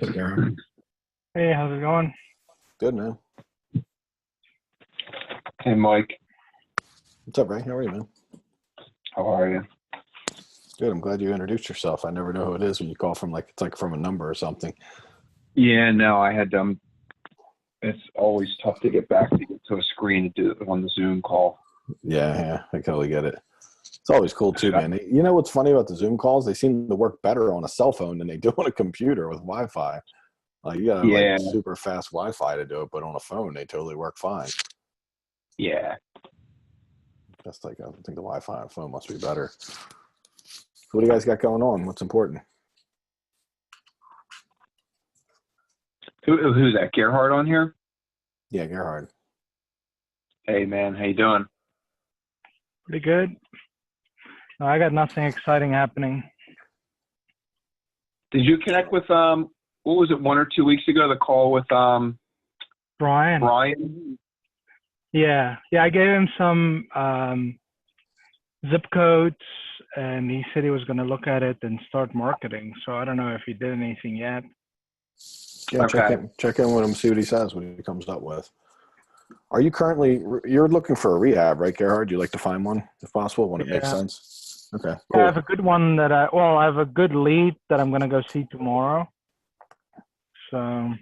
Aaron. Hey, how's it going? Good, man. Hey, Mike. What's up, Ray? How are you, man? How are you? Good. I'm glad you introduced yourself. I never know who it is when you call from, it's like from a number or something. Yeah, no, I had it's always tough to get to a screen to do it on the Zoom call. Yeah, I totally get it. It's always cool too, man. You know what's funny about the Zoom calls? They seem to work better on a cell phone than they do on a computer with Wi-Fi. You gotta Yeah, super fast Wi-Fi to do it, but on a phone they totally work fine. yeah. Just like I think the Wi-Fi on a phone must be better. So what do you guys got going on? What's important? Who's that? Gerhard on here? Yeah, Gerhard. Hey, man, how you doing? Pretty good. No, I got nothing exciting happening. Did you connect with what was it, 1 or 2 weeks ago? The call with Brian? Brian? Yeah. I gave him some zip codes, and he said he was going to look at it and start marketing. So I don't know if he did anything yet. Yeah, Okay. check in with him, see what he says, what he comes up with. Are you you're looking for a rehab, right, Gerhard? You like to find one if possible when it makes sense? Okay, cool. I have a good one I have a good lead that I'm going to go see tomorrow. So.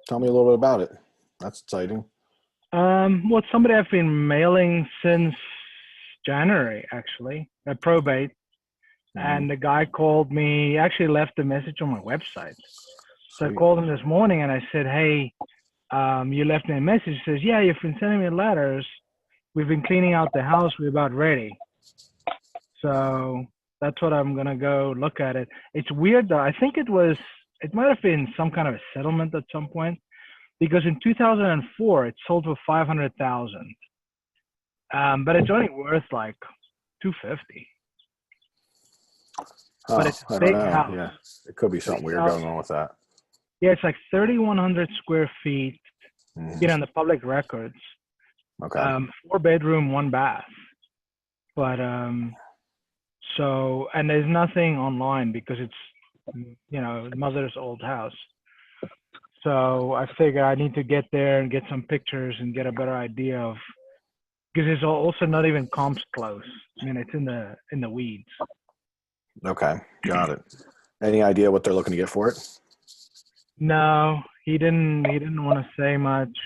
Tell me a little bit about it. That's exciting. Well, it's somebody I've been mailing since January, actually, at probate. Mm-hmm. And the guy called me, he actually left a message on my website. So I Sweet. called him this morning and I said, hey, you left me a message. He says, yeah, you've been sending me letters. We've been cleaning out the house. We're about ready. So that's what I'm going to go look at it. It's weird though. I think it might have been some kind of a settlement at some point, because in 2004, it sold for $500,000. But it's only worth like $250. Oh, But it's a I don't big know. house. Yeah, it could be something weird going on with that. Yeah, it's like 3,100 square feet, Mm-hmm. in the public records. Okay. 4-bedroom, 1 bath. But so, and there's nothing online because it's, mother's old house. So I figure I need to get there and get some pictures and get a better idea of, because it's also not even comps close. I mean, it's in the weeds. Okay, got it. Any idea what they're looking to get for it? No, he didn't want to say much.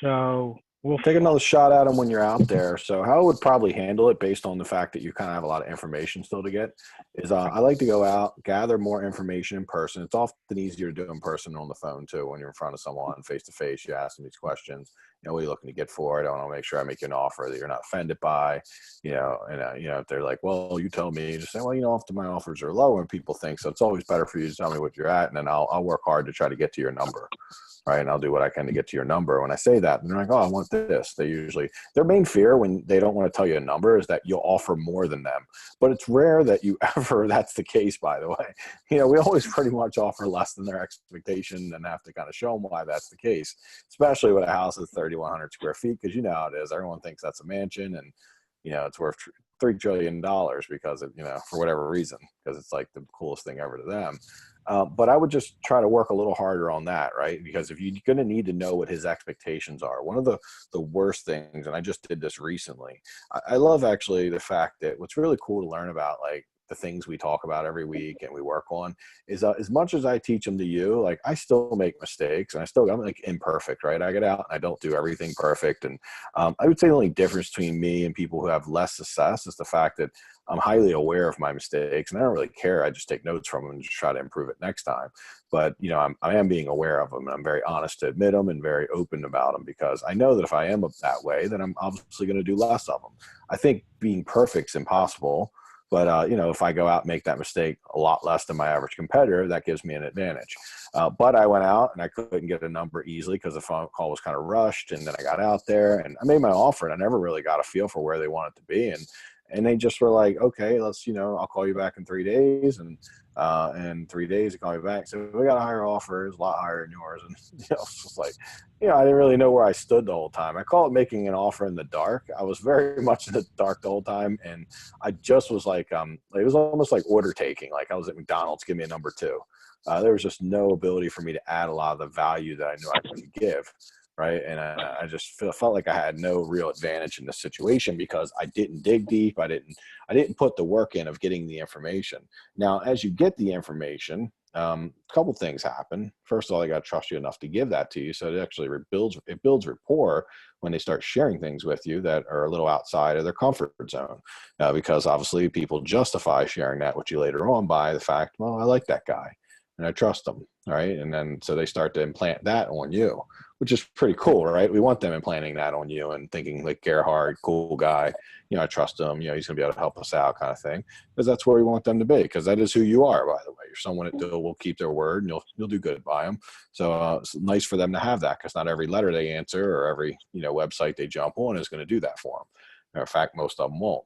So we'll take another shot at them when you're out there. So how I would probably handle it, based on the fact that you kind of have a lot of information still to get, is I like to go out, gather more information in person. It's often easier to do in person than on the phone too. When you're in front of someone face to face, you ask them these questions. What are you looking to get for it? I want to make sure I make you an offer that you're not offended by. If they're like, well, you tell me, just say, well, often my offers are low and people think so. It's always better for you to tell me what you're at, and then I'll work hard to try to get to your number. Right. And I'll do what I can to get to your number. When I say that, and they're like, oh, I want this. Their main fear when they don't want to tell you a number is that you'll offer more than them. But it's rare that you ever, that's the case, by the way. We always pretty much offer less than their expectation and have to kind of show them why that's the case, especially with a house that's 3,100 square feet, because how it is. Everyone thinks that's a mansion and, it's worth $3 trillion because of, for whatever reason, because it's like the coolest thing ever to them. But I would just try to work a little harder on that, right? Because if you're going to need to know what his expectations are, one of the worst things, and I just did this recently, I love actually the fact that what's really cool to learn about, the things we talk about every week and we work on, is as much as I teach them to you, I still make mistakes and I'm imperfect, right? I get out and I don't do everything perfect. And I would say the only difference between me and people who have less success is the fact that I'm highly aware of my mistakes and I don't really care. I just take notes from them and just try to improve it next time. But, I am being aware of them and I'm very honest to admit them and very open about them, because I know that if I am that way, then I'm obviously going to do less of them. I think being perfect is impossible. But, if I go out and make that mistake a lot less than my average competitor, that gives me an advantage. But I went out and I couldn't get a number easily because the phone call was kind of rushed. And then I got out there and I made my offer and I never really got a feel for where they wanted to be. And they just were like, okay, let's, I'll call you back in 3 days. And in 3 days, they call me back. So we got a higher offer. It was a lot higher than yours. And, it's just like, I didn't really know where I stood the whole time. I call it making an offer in the dark. I was very much in the dark the whole time. And I just was like, it was almost like order taking. Like I was at McDonald's, give me a number 2. there was just no ability for me to add a lot of the value that I knew I could give. Right. And I just felt like I had no real advantage in this situation because I didn't dig deep. I didn't put the work in of getting the information. Now, as you get the information, a couple things happen. First of all, they got to trust you enough to give that to you. So it actually builds rapport when they start sharing things with you that are a little outside of their comfort zone. Because obviously people justify sharing that with you later on by the fact, well, I like that guy and I trust them. All right. And then so they start to implant that on you, which is pretty cool, right? We want them implanting that on you and thinking like Gerhard, cool guy, you know, I trust him, you know, he's gonna be able to help us out kind of thing. Because that's where we want them to be, because that is who you are, by the way. You're someone that will keep their word and you'll do good by them. So it's nice for them to have that, because not every letter they answer or every, you know, website they jump on is going to do that for them. Matter of fact, most of them won't.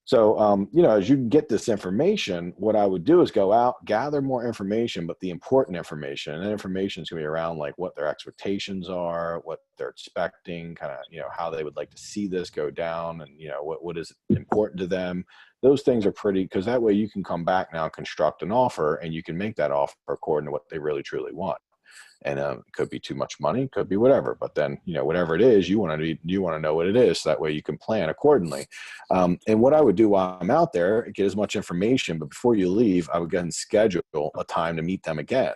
So, you know, as you get this information, what I would do is go out, gather more information, but the important information, and that information is going to be around like what their expectations are, what they're expecting, kind of, you know, how they would like to see this go down, and, you know, what is important to them. Those things are pretty, because that way you can come back now and construct an offer, and you can make that offer according to what they really truly want. And it could be too much money, could be whatever. But then, you know, whatever it is, you want to know what it is, so that way you can plan accordingly. And what I would do while I'm out there, get as much information, but before you leave, I would go and schedule a time to meet them again.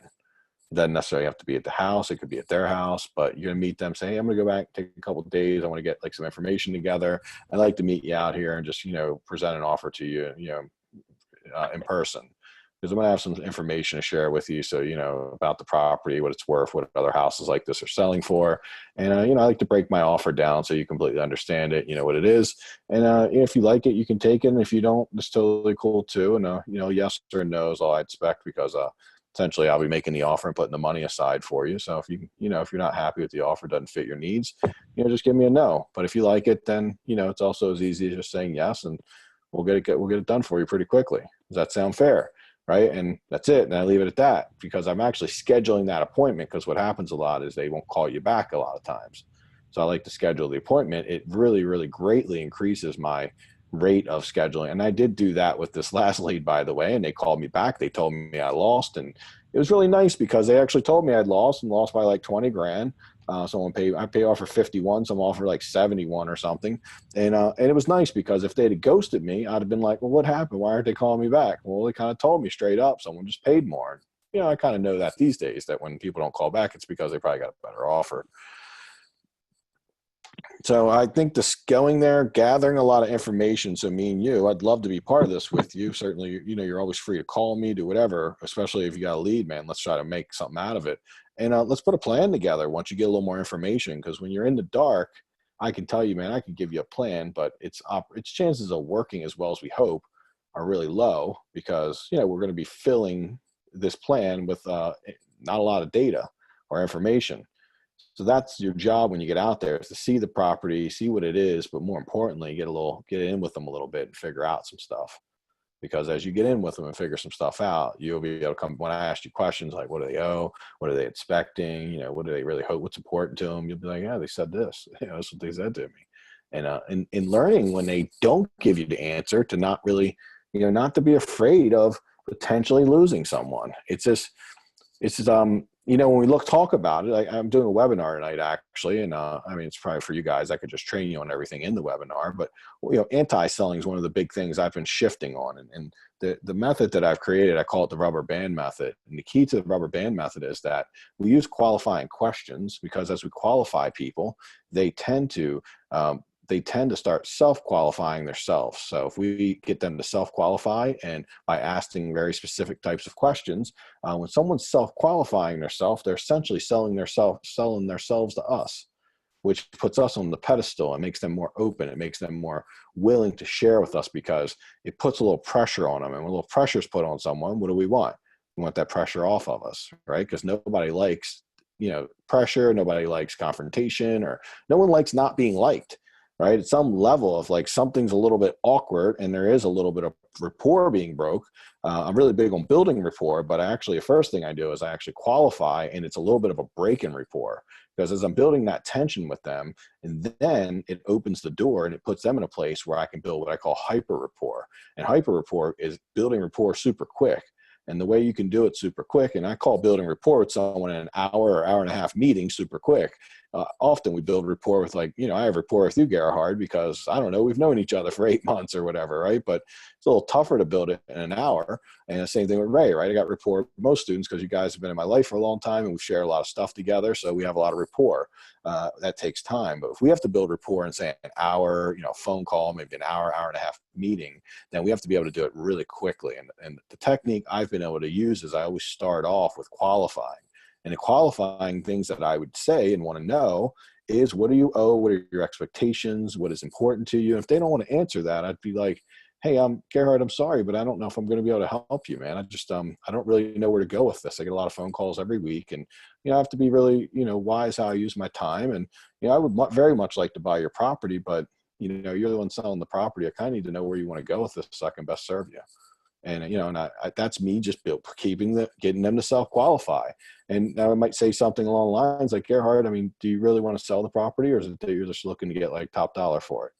It doesn't necessarily have to be at the house; it could be at their house. But you're gonna meet them, say, hey, I'm gonna go back, take a couple of days. I want to get like some information together. I'd like to meet you out here and just, you know, present an offer to you, you know, in person. Because I'm going to have some information to share with you. So, you know, about the property, what it's worth, what other houses like this are selling for. And, you know, I like to break my offer down so you completely understand it, you know, what it is. And if you like it, you can take it. And if you don't, it's totally cool too. And, you know, yes or no is all I expect, because essentially I'll be making the offer and putting the money aside for you. So if you know, if you're not happy with the offer, doesn't fit your needs, you know, just give me a no. But if you like it, then, you know, it's also as easy as just saying yes, and we'll get it done for you pretty quickly. Does that sound fair? Right. And that's it. And I leave it at that, because I'm actually scheduling that appointment, because what happens a lot is they won't call you back a lot of times. So I like to schedule the appointment. It really, really greatly increases my rate of scheduling. And I did do that with this last lead, by the way, and they called me back. They told me I lost, and it was really nice because they actually told me I'd lost by like 20 grand. Someone I pay offer 51, some offer like 71 or something. And it was nice, because if they'd have ghosted me, I'd have been like, well, what happened? Why aren't they calling me back? Well, they kind of told me straight up, someone just paid more. You know, I kind of know that these days, that when people don't call back, it's because they probably got a better offer. So I think this going there, gathering a lot of information. So me and you, I'd love to be part of this with you. Certainly, you know, you're always free to call me, do whatever, especially if you got a lead, man. Let's try to make something out of it. And let's put a plan together once you get a little more information, because when you're in the dark, I can tell you, man, I can give you a plan, but its chances of working as well as we hope are really low, because, you know, we're going to be filling this plan with not a lot of data or information. So that's your job when you get out there, is to see the property, see what it is, but more importantly, get in with them a little bit and figure out some stuff. Because as you get in with them and figure some stuff out, you'll be able to come, when I ask you questions like, what do they owe? What are they expecting? You know, what do they really hope? What's important to them? You'll be like, yeah, they said this. You know, that's what they said to me. And in learning, when they don't give you the answer, to not really, you know, not to be afraid of potentially losing someone. It's you know, when we talk about it, I'm doing a webinar tonight, actually. And I mean, it's probably for you guys, I could just train you on everything in the webinar, but, you know, anti-selling is one of the big things I've been shifting on. And the method that I've created, I call it the rubber band method. And the key to the rubber band method is that we use qualifying questions, because as we qualify people, they tend to start self-qualifying themselves. So if we get them to self-qualify, and by asking very specific types of questions, when someone's self-qualifying themselves, they're essentially selling themselves to us, which puts us on the pedestal and makes them more open. It makes them more willing to share with us, because it puts a little pressure on them. And when a little pressure is put on someone, what do we want? We want that pressure off of us, right? Because nobody likes, you know, pressure. Nobody likes confrontation, or no one likes not being liked. Right? At some level of like something's a little bit awkward, and there is a little bit of rapport being broke. I'm really big on building rapport, but the first thing I do is I actually qualify, and it's a little bit of a break in rapport, because as I'm building that tension with them, and then it opens the door and it puts them in a place where I can build what I call hyper rapport. And hyper rapport is building rapport super quick. And the way you can do it super quick, and I call building rapport with someone in an hour or hour and a half meeting super quick. Often we build rapport with, like, I have rapport with you, Gerhard, because I don't know, we've known each other for 8 months or whatever, right? But it's a little tougher to build it in an hour. And the same thing with Ray, right? I got rapport with most students because you guys have been in my life for a long time and we've shared a lot of stuff together. So we have a lot of rapport. That takes time. But if we have to build rapport in, say, an hour, phone call, maybe an hour, hour and a half meeting, then we have to be able to do it really quickly. And the technique I've been able to use is I always start off with qualifying. And the qualifying things that I would say and want to know is, what do you owe? What are your expectations? What is important to you? And if they don't want to answer that, I'd be like, hey, Gerhard, I'm sorry, but I don't know if I'm going to be able to help you, man. I just, I don't really know where to go with this. I get a lot of phone calls every week, and, I have to be really, wise how I use my time. And, I would very much like to buy your property, but, you're the one selling the property. I kind of need to know where you want to go with this so I can best serve you. And, and that's me just getting them to self-qualify. And now I might say something along the lines like, Gerhard, I mean, do you really want to sell the property, or is it that you're just looking to get like top dollar for it?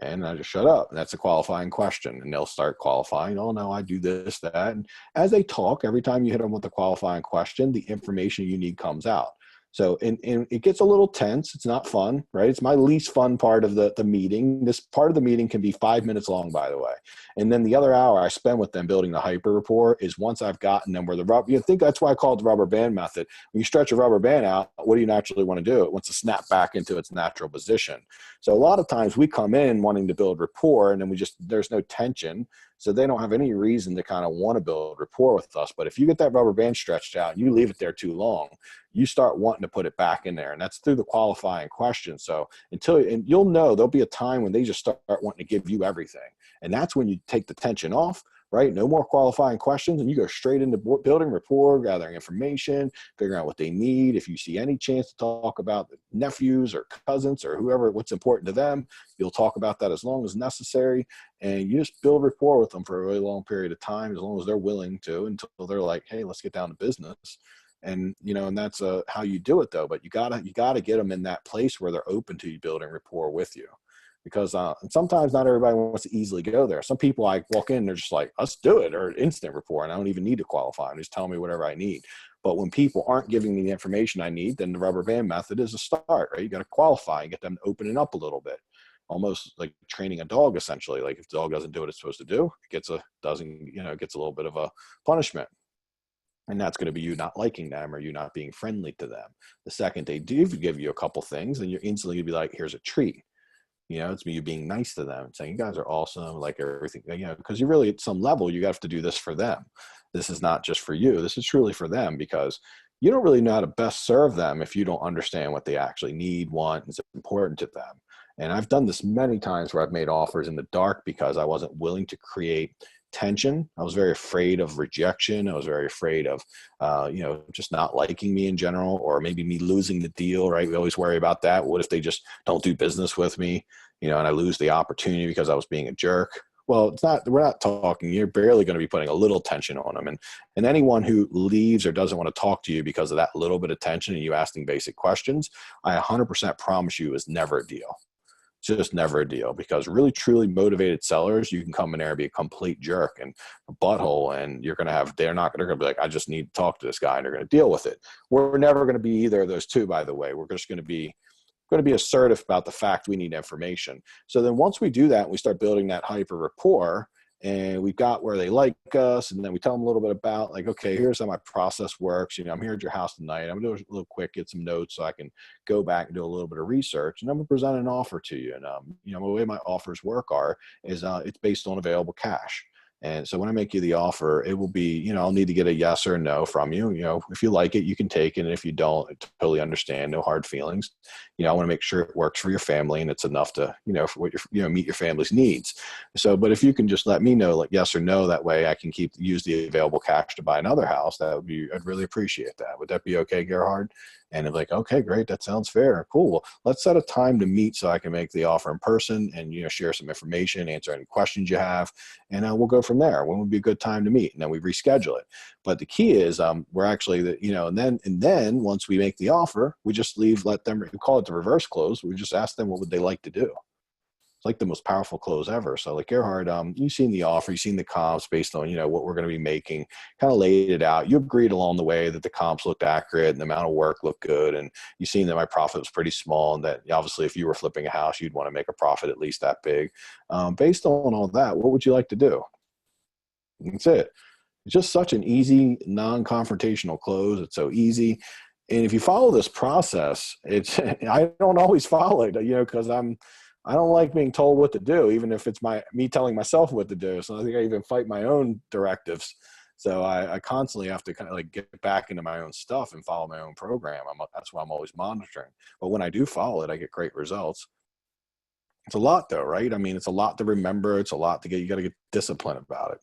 And I just shut up. And that's a qualifying question. And they'll start qualifying. Oh, no, I do this, that. And as they talk, every time you hit them with the qualifying question, the information you need comes out. So, and it gets a little tense. It's not fun, right? It's my least fun part of the meeting. This part of the meeting can be 5 minutes long, by the way. And then the other hour I spend with them building the hyper rapport is once I've gotten them where the rubber, you think that's why I call it the rubber band method. When you stretch a rubber band out, what do you naturally want to do? It wants to snap back into its natural position. So a lot of times we come in wanting to build rapport, and then there's no tension. So they don't have any reason to kind of want to build rapport with us. But if you get that rubber band stretched out and you leave it there too long, you start wanting to put it back in there. And that's through the qualifying question. So and you'll know there'll be a time when they just start wanting to give you everything. And that's when you take the tension off, right? No more qualifying questions, and you go straight into building rapport, gathering information, figuring out what they need. If you see any chance to talk about nephews or cousins or whoever, what's important to them, you'll talk about that as long as necessary. And you just build rapport with them for a really long period of time, as long as they're willing to, until they're like, hey, let's get down to business. And, and that's how you do it though. But you gotta get them in that place where they're open to you building rapport with you. Because and sometimes not everybody wants to easily go there. Some people, I walk in, they're just like, let's do it, or instant rapport, and I don't even need to qualify. I'm just telling me whatever I need. But when people aren't giving me the information I need, then the rubber band method is a start, right? You got to qualify and get them opening up a little bit, almost like training a dog, essentially. Like if the dog doesn't do what it's supposed to do, it gets a little bit of a punishment. And that's going to be you not liking them or you not being friendly to them. The second they do give you a couple things, then you're instantly going to be like, here's a treat. It's me being nice to them and saying, you guys are awesome, like everything, because you really, at some level, you have to do this for them. This is not just for you. This is truly for them, because you don't really know how to best serve them if you don't understand what they actually need, want, and is important to them. And I've done this many times where I've made offers in the dark because I wasn't willing to create tension. I was very afraid of rejection. I was very afraid of, just not liking me in general, or maybe me losing the deal, right? We always worry about that. What if they just don't do business with me, and I lose the opportunity because I was being a jerk? Well, we're not talking, you're barely going to be putting a little tension on them. And anyone who leaves or doesn't want to talk to you because of that little bit of tension and you asking basic questions, I 100% promise you is never a deal. Just never a deal, because really truly motivated sellers, you can come in there and be a complete jerk and a butthole, and they're going to be like, I just need to talk to this guy, and they're going to deal with it. We're never going to be either of those two, by the way. We're just going to be assertive about the fact we need information. So then once we do that, we start building that hyper rapport, and we've got where they like us, and then we tell them a little bit about, like, okay, here's how my process works. I'm here at your house tonight. I'm going to do a little quick, get some notes so I can go back and do a little bit of research, and I'm going to present an offer to you. And, the way my offers work is it's based on available cash. And so when I make you the offer, it will be, I'll need to get a yes or a no from you. If you like it, you can take it. And if you don't, I totally understand. No hard feelings. I want to make sure it works for your family and it's enough to, for what meet your family's needs. So, but if you can just let me know, like, yes or no, that way I can use the available cash to buy another house. I'd really appreciate that. Would that be okay, Gerhard? And I'm like, okay, great. That sounds fair. Cool. Well, let's set a time to meet so I can make the offer in person and, share some information, answer any questions you have, and we'll go from there. When would be a good time to meet? And then we reschedule it. But the key is we're actually, and then once we make the offer, we just let them, we call it the reverse close. We just ask them, what would they like to do? As like the most powerful close ever. So like Gerhard, you've seen the offer, you've seen the comps based on, what we're going to be making, kind of laid it out. You agreed along the way that the comps looked accurate and the amount of work looked good. And you've seen that my profit was pretty small and that obviously if you were flipping a house, you'd want to make a profit at least that big. Based on all that, what would you like to do? That's it. It's just such an easy, non-confrontational close. It's so easy. And if you follow this process, I don't always follow it, because I don't like being told what to do, even if it's me telling myself what to do. So I think I even fight my own directives. So I constantly have to kind of like get back into my own stuff and follow my own program. That's why I'm always monitoring. But when I do follow it, I get great results. It's a lot though, right? I mean, it's a lot to remember. It's a lot to you got to get disciplined about it.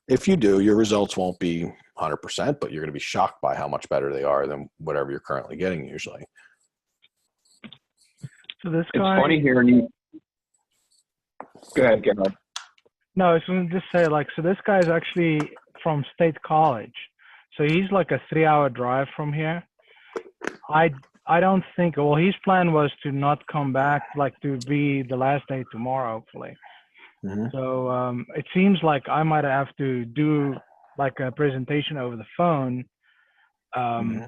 If you do, your results won't be 100%, but you're going to be shocked by how much better they are than whatever you're currently getting usually. So this guy, it's funny hearing you. Go ahead, Gerhard. No, I was going to just say, so this guy is actually from State College. So he's like a 3-hour drive from here. I don't think, his plan was to not come back, to be the last day tomorrow, hopefully. Mm-hmm. So it seems like I might have to do like a presentation over the phone, mm-hmm.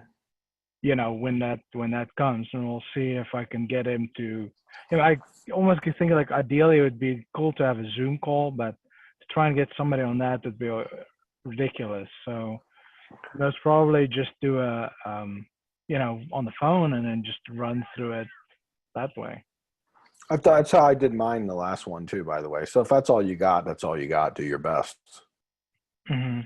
When that comes, and we'll see if I can get him to, I almost can think like ideally it would be cool to have a Zoom call, but to try and get somebody on that would be ridiculous. So let's probably just do a, on the phone and then just run through it that way. That's how I did mine the last one too, by the way. So if that's all you got, that's all you got. Do your best. Mm-hmm.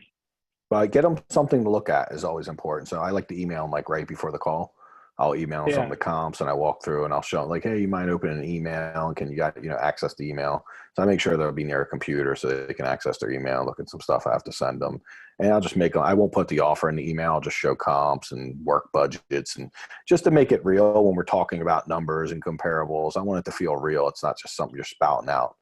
But get them something to look at is always important. So I like to email them like right before the call. I'll email them some of the comps and I walk through and I'll show them like, hey, you mind opening an email? And can you access the email? So I make sure they'll be near a computer so they can access their email, look at some stuff I have to send them. And I'll just I won't put the offer in the email. I'll just show comps and work budgets and just to make it real when we're talking about numbers and comparables. I want it to feel real. It's not just something you're spouting out.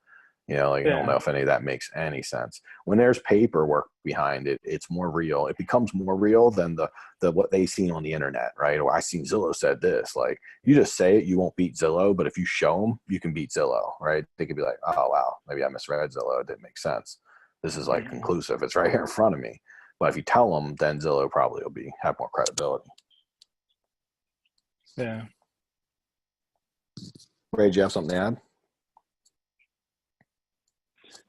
I don't know if any of that makes any sense. When there's paperwork behind it, it's more real. It becomes more real than the what they seen on the internet, right? Or I seen Zillow said this. Like you just say it, you won't beat Zillow, but if you show them, you can beat Zillow, right? They could be like, oh wow, maybe I misread Zillow. It didn't make sense. This is like conclusive. It's right here in front of me. But if you tell them, then Zillow probably will have more credibility. Yeah. Ray, do you have something to add?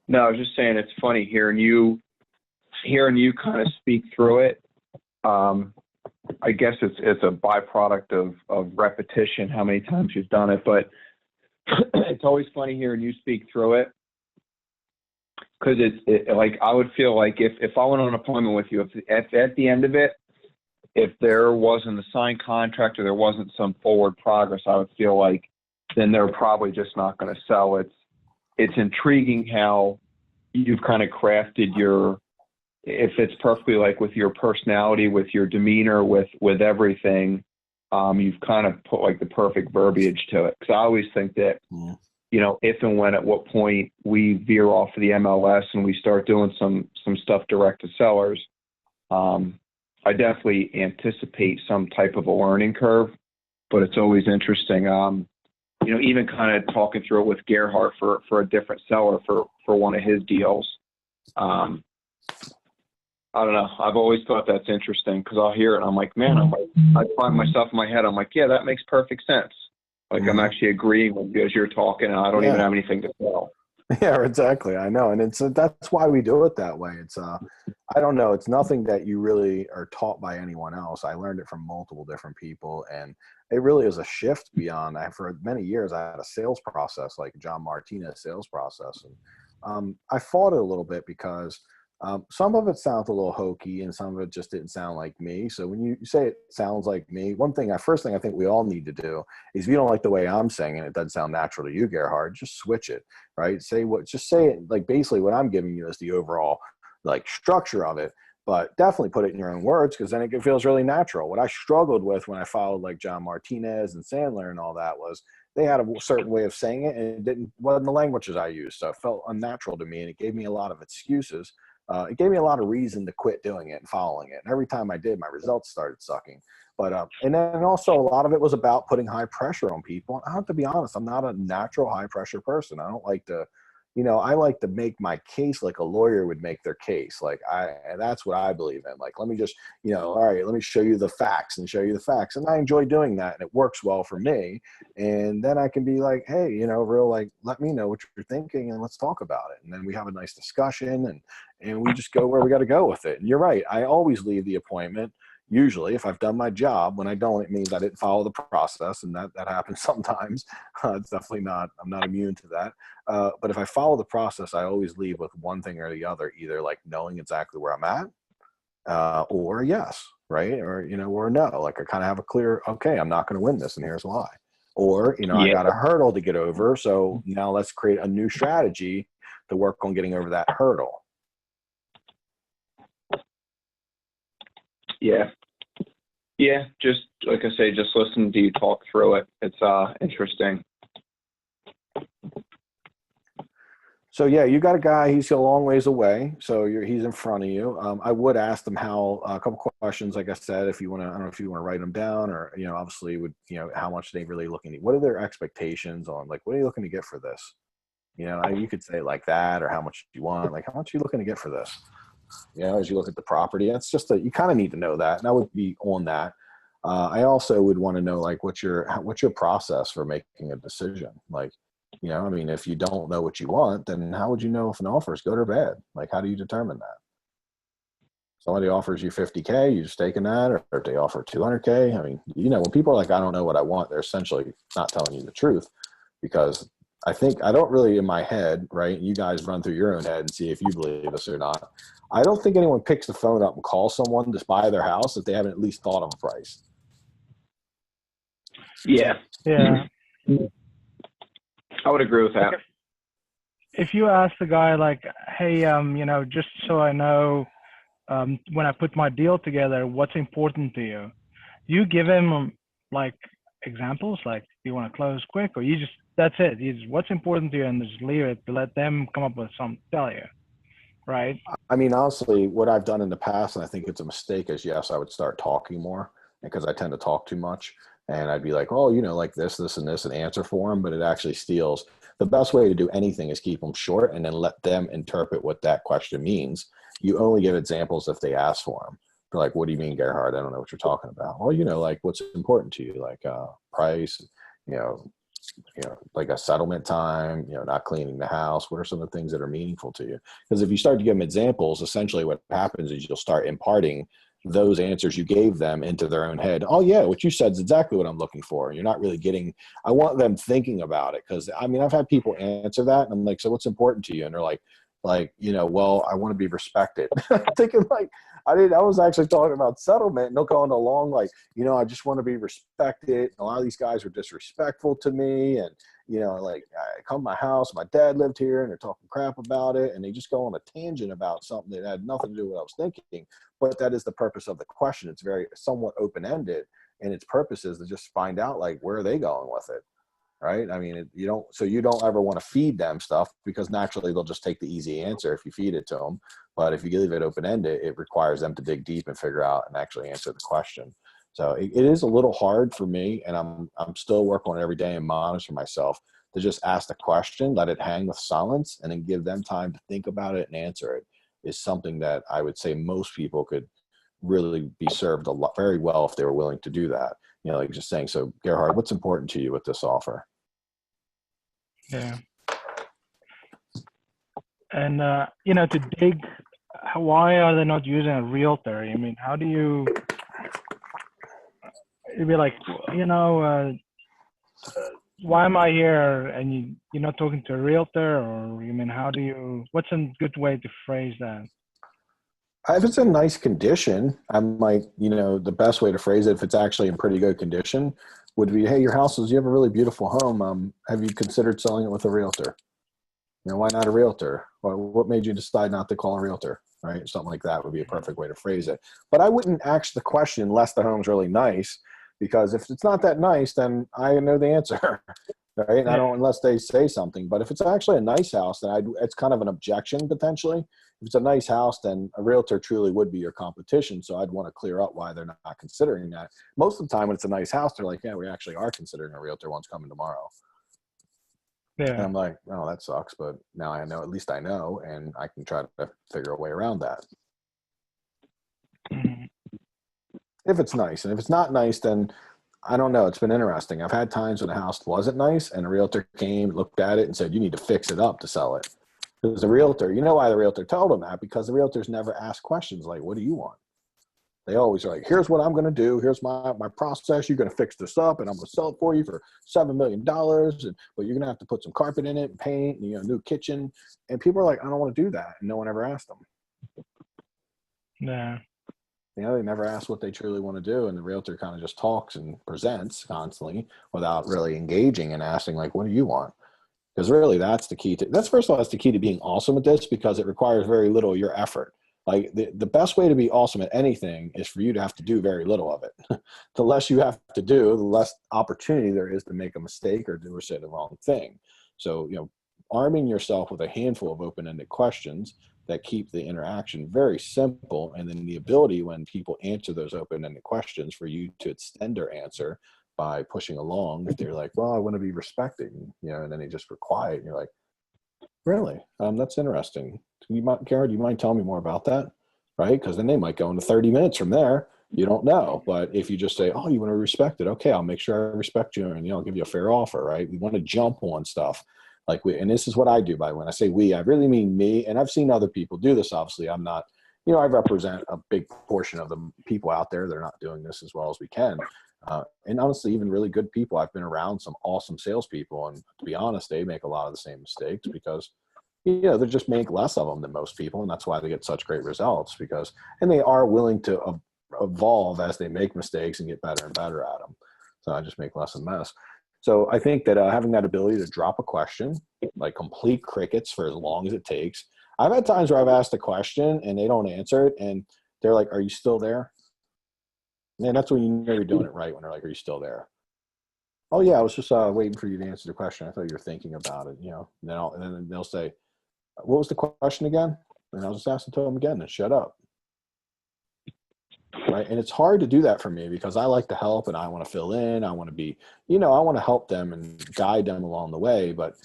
No, I was just saying it's funny hearing you kind of speak through it. I guess it's a byproduct of repetition, how many times you've done it, but it's always funny hearing you speak through it. Because it like I would feel like if I went on an appointment with you, if at the end of it, if there wasn't a signed contract or there wasn't some forward progress, I would feel like then they're probably just not going to sell. It's intriguing how you've kind of crafted if it's perfectly like with your personality, with your demeanor, with everything, you've kind of put like the perfect verbiage to it. Because I always think that, if and when at what point we veer off of the MLS and we start doing some stuff direct to sellers, I definitely anticipate some type of a learning curve, but it's always interesting. Even kind of talking through it with Gerhard for a different seller for one of his deals. I don't know. I've always thought that's interesting because I'll hear it and I'm like, man, I find myself in my head. I'm like, yeah, that makes perfect sense. Like I'm actually agreeing with you as you're talking and I don't even have anything to sell. Yeah, exactly. I know. And that's why we do it that way. It's, I don't know. It's nothing that you really are taught by anyone else. I learned it from multiple different people and it really is a shift beyond. For many years, I had a sales process, like John Martinez sales process. And I fought it a little bit because some of it sounds a little hokey and some of it just didn't sound like me. So when you say it sounds like me, first thing I think we all need to do is if you don't like the way I'm saying it, it doesn't sound natural to you, Gerhard, just switch it, right? Just say it like basically what I'm giving you is the overall like structure of it. But definitely put it in your own words because then it feels really natural. What I struggled with when I followed like John Martinez and Sandler and all that was they had a certain way of saying it and it wasn't the languages I used. So it felt unnatural to me and it gave me a lot of excuses. It gave me a lot of reason to quit doing it and following it. And every time I did, my results started sucking. But and then also a lot of it was about putting high pressure on people. I have to be honest, I'm not a natural high pressure person. I don't like to, I like to make my case like a lawyer would make their case. Like and that's what I believe in. Like, let me just, all right, let me show you the facts and show you the facts. And I enjoy doing that, and it works well for me. And then I can be like, hey, like, let me know what you're thinking and let's talk about it. And then we have a nice discussion, and we just go where we got to go with it. And you're right. I always leave the appointment. Usually, if I've done my job. When I don't, it means I didn't follow the process, and that happens sometimes. It's definitely not, I'm not immune to that. But if I follow the process, I always leave with one thing or the other, either like knowing exactly where I'm at, or yes, right? Or, or no. Like I kind of have a clear, okay, I'm not going to win this, and here's why. Or, I got a hurdle to get over, so now let's create a new strategy to work on getting over that hurdle. Yeah, just like I say, just listening to you talk through it. It's interesting. So yeah, you got a guy, he's a long ways away, so he's in front of you. I would ask them how, a couple questions, like I said, if you want to, I don't know if you want to write them down, or, obviously would, how much they really looking at, what are their expectations on, like, what are you looking to get for this? You could say it like that, or how much you want, like, how much are you looking to get for this? As you look at the property, it's just that you kind of need to know that, and I would be on that. I also would want to know, like, what's your process for making a decision? Like, if you don't know what you want, then how would you know if an offer is good or bad? Like, how do you determine that? Somebody offers you 50K, you just taking that, or if they offer 200K. I mean, when people are like, I don't know what I want, they're essentially not telling you the truth, because I don't really, in my head, right? You guys run through your own head and see if you believe us or not. I don't think anyone picks the phone up and calls someone to buy their house if they haven't at least thought of a price. Yeah. I would agree with that. If you ask the guy, like, hey, just so I know, when I put my deal together, what's important to you? You give him like examples, like, do you want to close quick, or you just, that's it. You just, what's important to you, and just leave it to let them come up with something to tell you, right? I mean, honestly, what I've done in the past, and I think it's a mistake, is yes, I would start talking more, because I tend to talk too much. And I'd be like, oh, like this, and this, and answer for them, but it actually steals. The best way to do anything is keep them short and then let them interpret what that question means. You only give examples if they ask for them. They're like, what do you mean, Gerhard? I don't know what you're talking about. Well, like, what's important to you? Like price, like a settlement time, not cleaning the house. What are some of the things that are meaningful to you? Because if you start to give them examples, essentially what happens is you'll start imparting those answers you gave them into their own head. Oh yeah, what you said is exactly what I'm looking for. You're not really getting, I want them thinking about it. Cause I mean, I've had people answer that and I'm like, so what's important to you? And they're like, well, I want to be respected. I'm thinking like, I was actually talking about settlement, and they're going along like, I just want to be respected. A lot of these guys are disrespectful to me. And, like I come to my house, my dad lived here, and they're talking crap about it. And they just go on a tangent about something that had nothing to do with what I was thinking. But that is the purpose of the question. It's very somewhat open-ended, and its purpose is to just find out, like, where are they going with it? Right. I mean, you don't ever want to feed them stuff, because naturally they'll just take the easy answer if you feed it to them. But if you leave it open-ended, it requires them to dig deep and figure out and actually answer the question. So it is a little hard for me, and I'm still working on it every day and monitor myself to just ask the question, let it hang with silence, and then give them time to think about it and answer it, is something that I would say most people could really be served very well if they were willing to do that. Like just saying, so Gerhard, what's important to you with this offer? Yeah. And, to dig, why are they not using a realtor? I mean, how do you, it'd be like, why am I here? And you're not talking to a realtor, or what's a good way to phrase that? If it's in nice condition, I'm like, the best way to phrase it, if it's actually in pretty good condition, would be, hey, you have a really beautiful home. Have you considered selling it with a realtor? Why not a realtor? What made you decide not to call a realtor? Right? Something like that would be a perfect way to phrase it. But I wouldn't ask the question unless the home's really nice, because if it's not that nice, then I know the answer. right? And I Yeah. don't, unless they say something. But if it's actually a nice house, then it's kind of an objection potentially. If it's a nice house, then a realtor truly would be your competition. So I'd want to clear up why they're not considering that. Most of the time when it's a nice house, they're like, yeah, we actually are considering a realtor. One's coming tomorrow. And Yeah. I'm like, oh, that sucks. But now I know, at least I know, and I can try to figure a way around that. Mhm. If it's nice. And if it's not nice, then I don't know. It's been interesting. I've had times when a house wasn't nice and a realtor came, looked at it and said, you need to fix it up to sell it. Because the realtor, you know why the realtor told them that? Because the realtors never ask questions like, what do you want? They always are like, here's what I'm going to do. Here's my process. You're going to fix this up and I'm going to sell it for you for $7 million. But you're going to have to put some carpet in it and paint, and, new kitchen. And people are like, I don't want to do that. And no one ever asked them. Yeah. They never ask what they truly want to do. And the realtor kind of just talks and presents constantly without really engaging and asking, like, what do you want? Because really that's the key that's first of all, that's the key to being awesome at this, because it requires very little of your effort. Like the best way to be awesome at anything is for you to have to do very little of it. The less you have to do, the less opportunity there is to make a mistake or do or say the wrong thing. So, arming yourself with a handful of open-ended questions that keep the interaction very simple, and then the ability when people answer those open-ended questions for you to extend their answer by pushing along. If they're like, well, I want to be respected, and then they just were quiet, and you're like, really? That's interesting. Kara, do you mind telling me more about that? Right? Because then they might go into 30 minutes from there. You don't know. But if you just say, oh, you want to be respected? Okay, I'll make sure I respect you, and I'll give you a fair offer, right? We want to jump on stuff. And this is what I do, by the way. When I say we, I really mean me. And I've seen other people do this. Obviously, I'm not, I represent a big portion of the people out there. They're not doing this as well as we can. And honestly, even really good people. I've been around some awesome salespeople, and to be honest, they make a lot of the same mistakes because, they just make less of them than most people, and that's why they get such great results. And they are willing to evolve as they make mistakes and get better and better at them. So I just make less and less. So I think that having that ability to drop a question, like complete crickets for as long as it takes. I've had times where I've asked a question and they don't answer it, and they're like, "Are you still there?" And that's when you know you're doing it right, when they're like, "Are you still there?" Oh yeah, I was just waiting for you to answer the question. I thought you were thinking about it, And then they'll say, what was the question again? And I'll just ask it to them again and shut up. Right. And it's hard to do that for me because I like to help and I want to fill in. I want to be, I want to help them and guide them along the way. But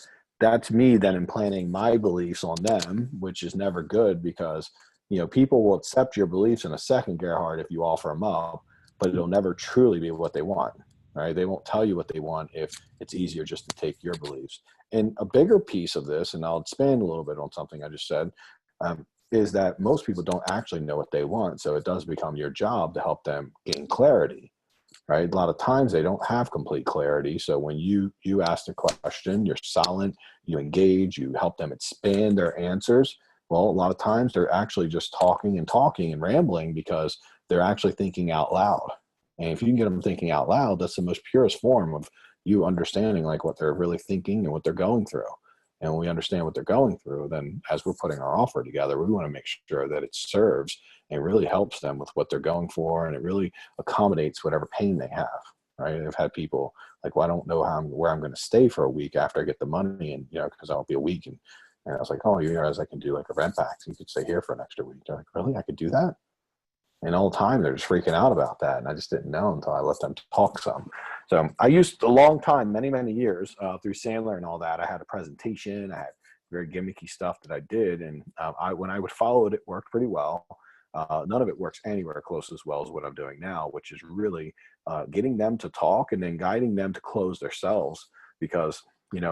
that's me then implanting my beliefs on them, which is never good because, people will accept your beliefs in a second, Gerhard, if you offer them up, but it'll never truly be what they want. Right. They won't tell you what they want if it's easier just to take your beliefs. And a bigger piece of this, and I'll expand a little bit on something I just said, is that most people don't actually know what they want. So it does become your job to help them gain clarity, right? A lot of times they don't have complete clarity. So when you ask the question, you're silent, you engage, you help them expand their answers. Well, a lot of times they're actually just talking and rambling because they're actually thinking out loud. And if you can get them thinking out loud, that's the most purest form of you understanding like what they're really thinking and what they're going through. And when we understand what they're going through, then as we're putting our offer together, we want to make sure that it serves and really helps them with what they're going for. And it really accommodates whatever pain they have, right? I've had people like, well, I don't know where I'm going to stay for a week after I get the money. And, because I'll be a week. And I was like, oh, you realize I can do like a rent back. So you could stay here for an extra week. They're like, really? I could do that? And all the time they're just freaking out about that. And I just didn't know until I let them talk some. So I used a long time, many, many years through Sandler and all that. I had a presentation. I had very gimmicky stuff that I did. And when I would follow it, it worked pretty well. None of it works anywhere close as well as what I'm doing now, which is really getting them to talk and then guiding them to close themselves, because,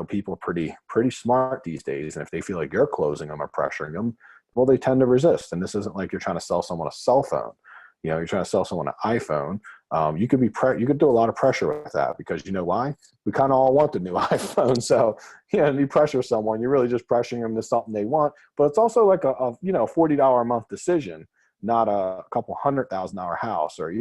people are pretty smart these days. And if they feel like you're closing them or pressuring them, well, they tend to resist. And this isn't like you're trying to sell someone a cell phone. You're trying to sell someone an iPhone. You could you could do a lot of pressure with that, because you know why? We kind of all want the new iPhone. So, you pressure someone, you're really just pressuring them to something they want. But it's also like a $40 a month decision, not a couple $100,000 house, or,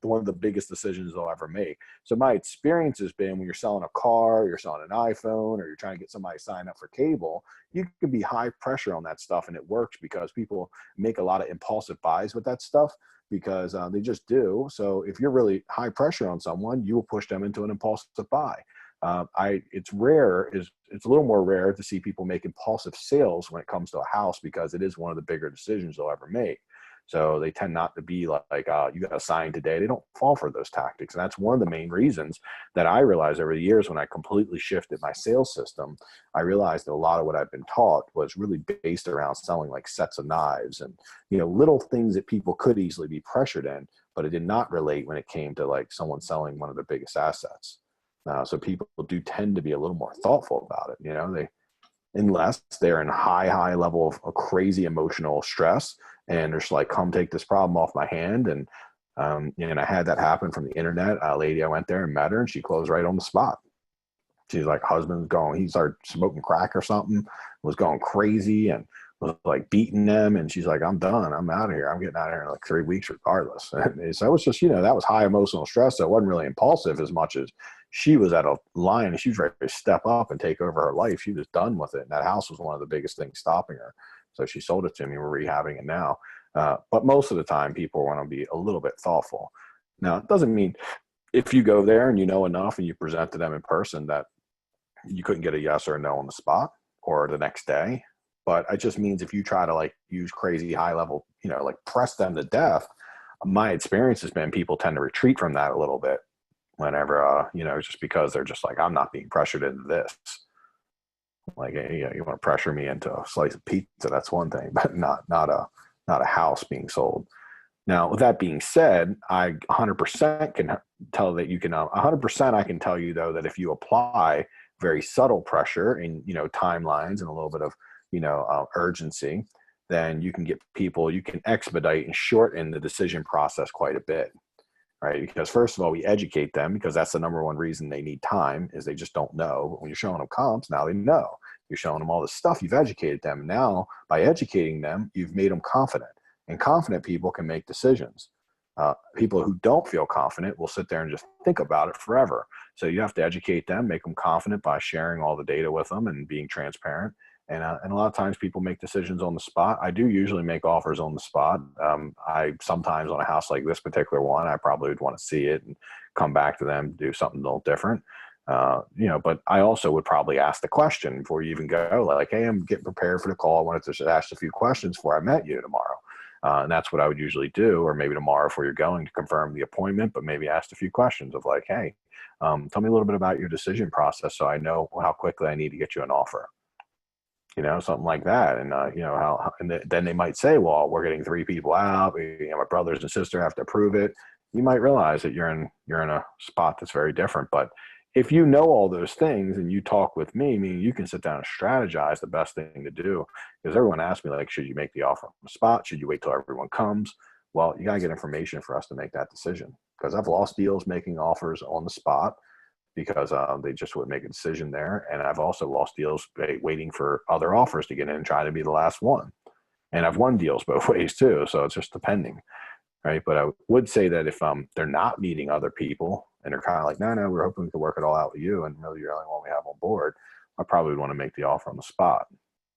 one of the biggest decisions they'll ever make. So my experience has been when you're selling a car, you're selling an iPhone, or you're trying to get somebody to sign up for cable, you can be high pressure on that stuff. And it works because people make a lot of impulsive buys with that stuff, because they just do. So if you're really high pressure on someone, you will push them into an impulsive buy. It's rare, it's a little more rare to see people make impulsive sales when it comes to a house, because it is one of the bigger decisions they'll ever make. So they tend not to be like you got to sign today. They don't fall for those tactics. And that's one of the main reasons that I realized over the years when I completely shifted my sales system. I realized that a lot of what I've been taught was really based around selling like sets of knives and, little things that people could easily be pressured in, but it did not relate when it came to like someone selling one of their biggest assets. So people do tend to be a little more thoughtful about it. Unless they're in high level of crazy emotional stress and they're just like, come take this problem off my hand. And I had that happen from the internet. A lady, I went there and met her and she closed right on the spot. She's like, he started smoking crack or something, was going crazy and was like beating them. And she's like, I'm done. I'm out of here. I'm getting out of here in like 3 weeks regardless. And so it was just, that was high emotional stress. So it wasn't really impulsive as much as she was at a line and she was ready to step up and take over her life. She was done with it. And that house was one of the biggest things stopping her. So she sold it to me. We're rehabbing it now. But most of the time people want to be a little bit thoughtful. Now, it doesn't mean if you go there and you know enough and you present to them in person that you couldn't get a yes or a no on the spot or the next day. But it just means if you try to like use crazy high level, like press them to death, my experience has been people tend to retreat from that a little bit whenever, just because they're just like, I'm not being pressured into this. Like, you want to pressure me into a slice of pizza, that's one thing, but not a house being sold. Now, with that being said, I 100% can tell that you can, 100% I can tell you though, that if you apply very subtle pressure and, timelines and a little bit of, urgency, then you can get people, you can expedite and shorten the decision process quite a bit, right? Because first of all, we educate them because that's the number one reason they need time is they just don't know. But when you're showing them comps, now they know. You're showing them all this stuff. You've educated them. Now, by educating them, you've made them confident. And confident people can make decisions. People who don't feel confident will sit there and just think about it forever. So you have to educate them, make them confident by sharing all the data with them and being transparent. And a lot of times people make decisions on the spot. I do usually make offers on the spot. I sometimes on a house like this particular one, I probably would want to see it and come back to them, do something a little different. But I also would probably ask the question before you even go, like, hey, I'm getting prepared for the call. I wanted to just ask a few questions before I met you tomorrow. And that's what I would usually do, or maybe tomorrow before you're going to confirm the appointment, but maybe ask a few questions of like, hey, tell me a little bit about your decision process so I know how quickly I need to get you an offer. Something like that. And, then they might say, well, we're getting 3 people out. My brothers and sister have to approve it. You might realize that you're in a spot that's very different. But if you know all those things and you talk with me, meaning you can sit down and strategize the best thing to do. Because everyone asks me, like, should you make the offer on the spot? Should you wait till everyone comes? Well, you got to get information for us to make that decision. Because I've lost deals making offers on the spot because they just would make a decision there. And I've also lost deals waiting for other offers to get in and try to be the last one. And I've won deals both ways too. So it's just depending, right? But I would say that if they're not meeting other people and they're kind of like, no, we're hoping we can work it all out with you and really you're the only one we have on board, I probably would want to make the offer on the spot,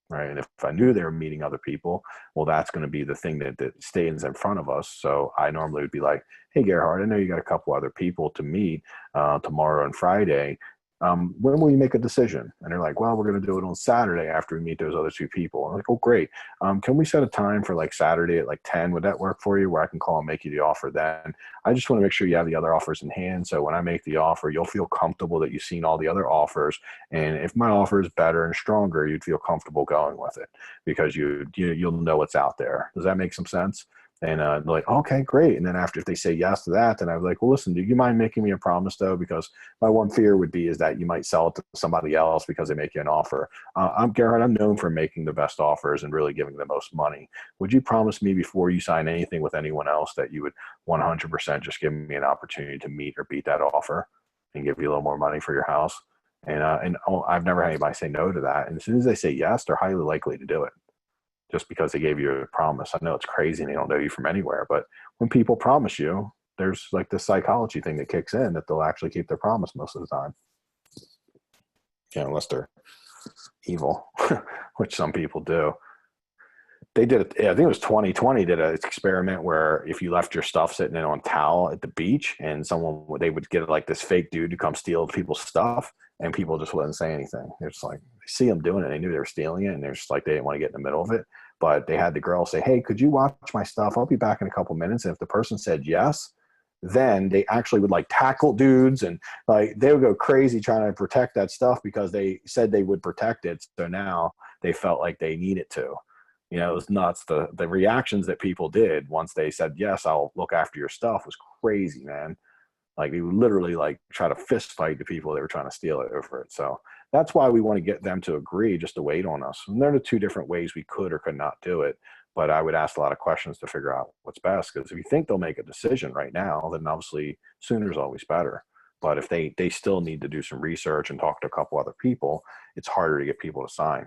right? And if I knew they were meeting other people, well, that's going to be the thing that stays in front of us. So I normally would be like, hey, Gerhard, I know you got a couple other people to meet tomorrow and Friday. When will you make a decision? And they're like, well, we're going to do it on Saturday after we meet those other 2 people. I'm like, oh, great. Can we set a time for like Saturday at like 10? Would that work for you where I can call and make you the offer then? I just want to make sure you have the other offers in hand. So when I make the offer, you'll feel comfortable that you've seen all the other offers. And if my offer is better and stronger, you'd feel comfortable going with it because you'll know what's out there. Does that make some sense? And they're like, okay, great. And then after, if they say yes to that, then I'm like, well, listen, do you mind making me a promise though? Because my one fear would be is that you might sell it to somebody else because they make you an offer. I'm Gerhard. I'm known for making the best offers and really giving the most money. Would you promise me before you sign anything with anyone else that you would 100% just give me an opportunity to meet or beat that offer and give you a little more money for your house? And I've never had anybody say no to that. And as soon as they say yes, they're highly likely to do it. Just because they gave you a promise. I know it's crazy and they don't know you from anywhere, but when people promise you, there's like this psychology thing that kicks in that they'll actually keep their promise most of the time. Unless they're evil, which some people do. They did it, I think it was 2020, did an experiment where if you left your stuff sitting in on a towel at the beach and they would get like this fake dude to come steal people's stuff and people just wouldn't say anything. They're just like, they see them doing it. They knew they were stealing it, and they're just like, they didn't want to get in the middle of it. But they had the girl say, hey, could you watch my stuff? I'll be back in a couple minutes. And if the person said yes, then they actually would like tackle dudes, and like they would go crazy trying to protect that stuff because they said they would protect it. So now they felt like they needed to. You know, it was nuts. The reactions that people did once they said, yes, I'll look after your stuff was crazy, man. Like they would literally like try to fist fight the people that were trying to steal it over it. So that's why we want to get them to agree just to wait on us. And there are the two different ways we could or could not do it. But I would ask a lot of questions to figure out what's best. Because if you think they'll make a decision right now, then obviously sooner is always better. But if they still need to do some research and talk to a couple other people, it's harder to get people to sign.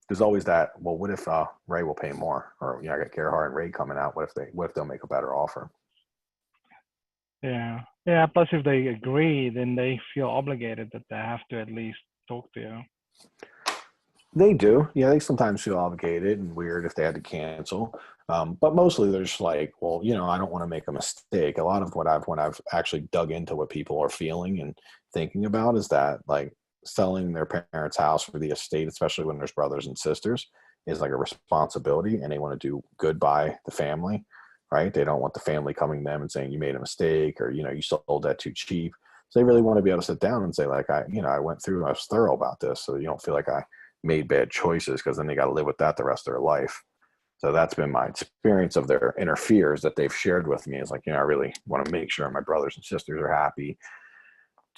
There's always that, well, what if Ray will pay more? Or, you know, I got Gerhard and Ray coming out. What if they'll make a better offer? Yeah. Yeah. Plus, if they agree, then they feel obligated that they have to at least talk to you. They do. Yeah, they sometimes feel obligated and weird if they had to cancel. But mostly they're just like, well, you know, I don't want to make a mistake. A lot of when I've actually dug into what people are feeling and thinking about is that like selling their parents' house for the estate, especially when there's brothers and sisters, is like a responsibility, and they want to do good by the family, right? They don't want the family coming to them and saying you made a mistake, or, you know, you sold that too cheap. So they really want to be able to sit down and say, like, I went through, I was thorough about this, so you don't feel like I made bad choices, because then they got to live with that the rest of their life. So that's been my experience of their inner fears that they've shared with me, is like, you know, I really want to make sure my brothers and sisters are happy.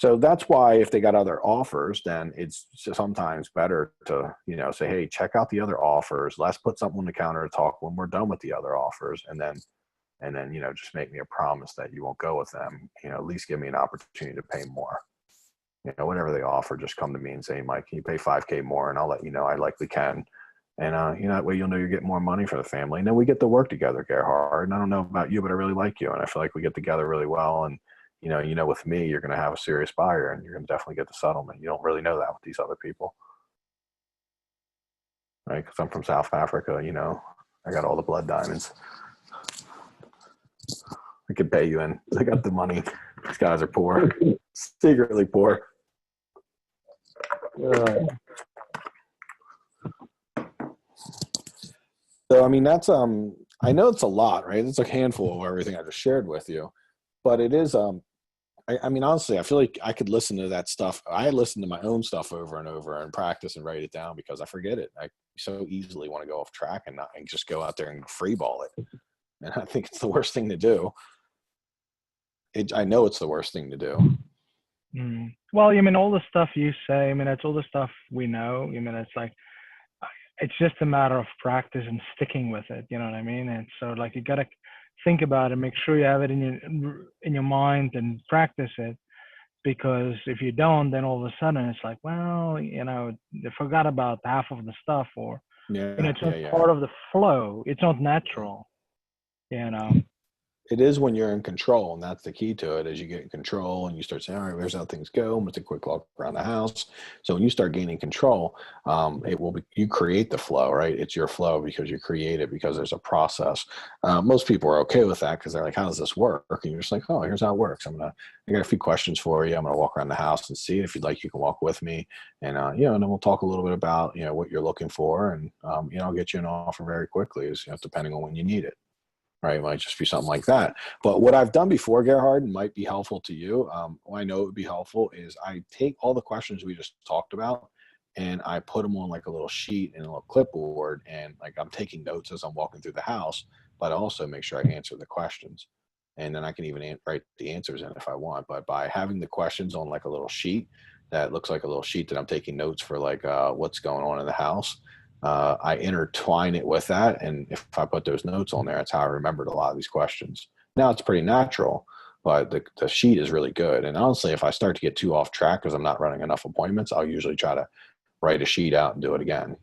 So that's why if they got other offers, then it's sometimes better to, you know, say, hey, check out the other offers. Let's put something on the counter to talk when we're done with the other offers. And then, you know, just make me a promise that you won't go with them. You know, at least give me an opportunity to pay more. You know, whatever they offer, just come to me and say, Mike, can you pay $5,000 more? And I'll let you know I likely can. And, you know, that way you'll know you're getting more money for the family. And then we get to work together, Gerhard. And I don't know about you, but I really like you. And I feel like we get together really well. And, you know, with me, you're going to have a serious buyer, and you're going to definitely get the settlement. You don't really know that with these other people, right? Because I'm from South Africa, you know, I got all the blood diamonds. I could pay you in. I got the money. These guys are poor, secretly poor. So, I mean, that's, I know it's a lot, right? It's a handful of everything I just shared with you, but it is, I mean, honestly, I feel like I could listen to that stuff. I listen to my own stuff over and over and practice and write it down, because I forget it. I so easily want to go off track and just go out there and free ball it. And I think it's the worst thing to do. I know it's the worst thing to do. Well, I mean, all the stuff you say, I mean, that's all the stuff we know. I mean, it's like, it's just a matter of practice and sticking with it. You know what I mean? And so, like, you got to think about it, make sure you have it in your mind and practice it. Because if you don't, then all of a sudden it's like, well, you know, they forgot about half of the stuff, or, Yeah, you know, it's not part of the flow. It's not natural, you know. It is when you're in control, and that's the key to it. As you get in control and you start saying, all right, here's how things go. I'm going to take a quick walk around the house. So when you start gaining control, it will be, you create the flow, right? It's your flow because you create it, because there's a process. Most people are okay with that, because they're like, how does this work? And you're just like, oh, here's how it works. I got a few questions for you. I'm going to walk around the house and see. If you'd like, you can walk with me. And, you know, and then we'll talk a little bit about, you know, what you're looking for. And, you know, I'll get you an offer very quickly, you know, depending on when you need it. Right, it might just be something like that. But what I've done before, Gerhard, might be helpful to you. What I know it would be helpful is I take all the questions we just talked about, and I put them on like a little sheet and a little clipboard, and like I'm taking notes as I'm walking through the house, but I also make sure I answer the questions. And then I can even write the answers in if I want. But by having the questions on like a little sheet that looks like a little sheet that I'm taking notes for, like what's going on in the house, I intertwine it with that. And if I put those notes on there, that's how I remembered a lot of these questions. Now it's pretty natural, but the sheet is really good. And honestly, if I start to get too off track because I'm not running enough appointments, I'll usually try to write a sheet out and do it again.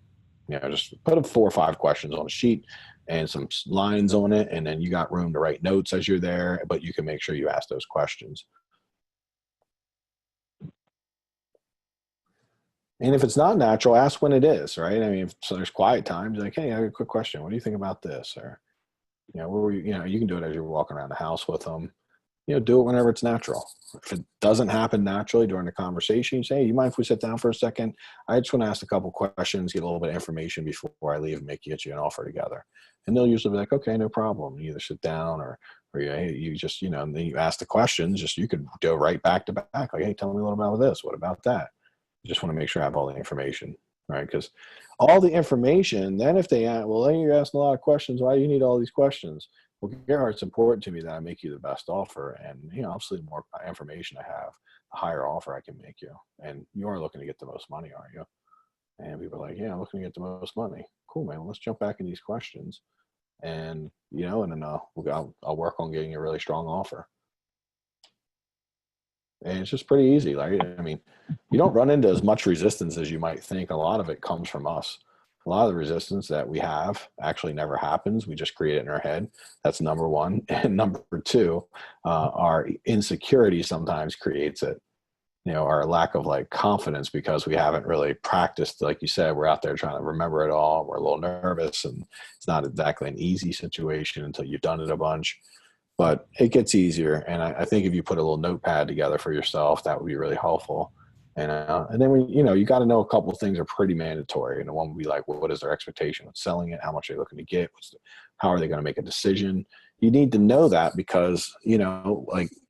You know, just put 4 or 5 questions on a sheet and some lines on it. And then you got room to write notes as you're there, but you can make sure you ask those questions. And if it's not natural, ask when it is, right? I mean, so there's quiet times, like, hey, I have a quick question. What do you think about this? Or, you know, where were you, you know, you can do it as you're walking around the house with them. do it whenever it's natural. If it doesn't happen naturally during the conversation, you say, hey, you mind if we sit down for a second? I just want to ask a couple questions, get a little bit of information before I leave and get you an offer together. And they'll usually be like, okay, no problem. You either sit down or you just, and then you ask the questions, just, you could go right back to back. Like, hey, tell me a little about this. What about that? You just want to make sure I have all the information, right? Because all the information, then if they ask, well, then you're asking a lot of questions. Why do you need all these questions? Well, Gerhard, it's important to me that I make you the best offer. And, obviously the more information I have, the higher offer I can make you. And you are looking to get the most money, aren't you? And people are like, yeah, I'm looking to get the most money. Cool, man. Well, let's jump back in these questions. And, and then I'll work on getting a really strong offer. And it's just pretty easy. Like, I mean, you don't run into as much resistance as you might think. A lot of it comes from us. A lot of the resistance that we have actually never happens. We just create it in our head. That's number one. And number two, our insecurity sometimes creates it. Our lack of confidence, because we haven't really practiced. Like you said, we're out there trying to remember it all. We're a little nervous, and it's not exactly an easy situation until you've done it a bunch. But it gets easier. And I think if you put a little notepad together for yourself, that would be really helpful. And then when, you got to know a couple of things are pretty mandatory. And the one would be like, well, what is their expectation of selling it? How much are they looking to get? How are they going to make a decision? You need to know that because,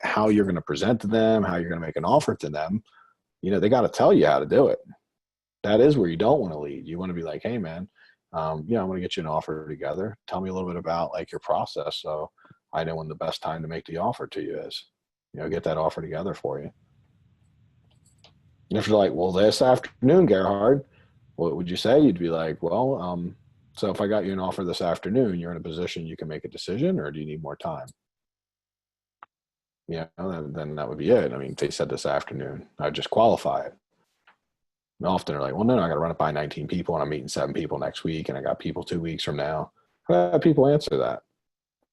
how you're going to present to them, how you're going to make an offer to them, they got to tell you how to do it. That is where you don't want to lead. You want to be like, hey man, I'm going to get you an offer together. Tell me a little bit about your process. So I know when the best time to make the offer to you is, get that offer together for you. And if you're like, well, this afternoon, Gerhard, what would you say? You'd be like, well, so if I got you an offer this afternoon, you're in a position you can make a decision, or do you need more time? Then that would be it. I mean, if they said this afternoon, I'd just qualify it. And often they're like, well, no, I got to run it by 19 people and I'm meeting 7 people next week. And I got people 2 weeks from now. People answer that,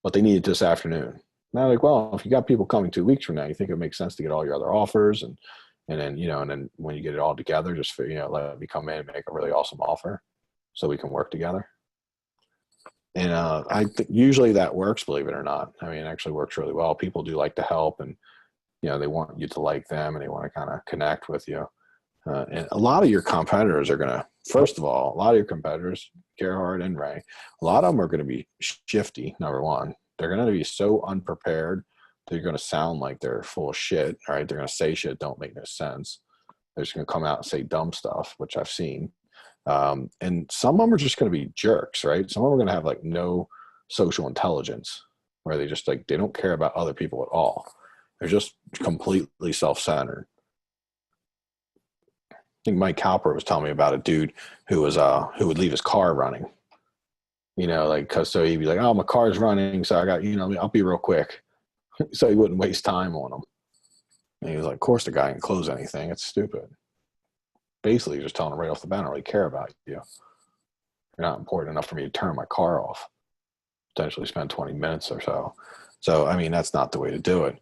but they need it this afternoon. And they're like, well, if you got people coming 2 weeks from now, you think it makes sense to get all your other offers and then when you get it all together, just let me come in and make a really awesome offer so we can work together. And I think usually that works, believe it or not. I mean, it actually works really well. People do like to help, and they want you to like them, and they want to kind of connect with you. And a lot of your competitors are going to, first of all, a lot of your competitors, Gerhard and Ray, a lot of them are going to be shifty. Number one, they're going to be so unprepared. They're going to sound like they're full of shit, right? They're going to say shit don't make no sense. They're just going to come out and say dumb stuff, which I've seen. And some of them are just going to be jerks, right? Some of them are going to have no social intelligence, where they just they don't care about other people at all. They're just completely self-centered. I think Mike Cowper was telling me about a dude who would leave his car running, cause so he'd be like, oh, my car's running. So I got, I'll be real quick. So he wouldn't waste time on them. And he was like, of course the guy didn't close anything. It's stupid. Basically, just telling him right off the bat, I don't really care about you. You're not important enough for me to turn my car off. Potentially spend 20 minutes or so. So, I mean, that's not the way to do it.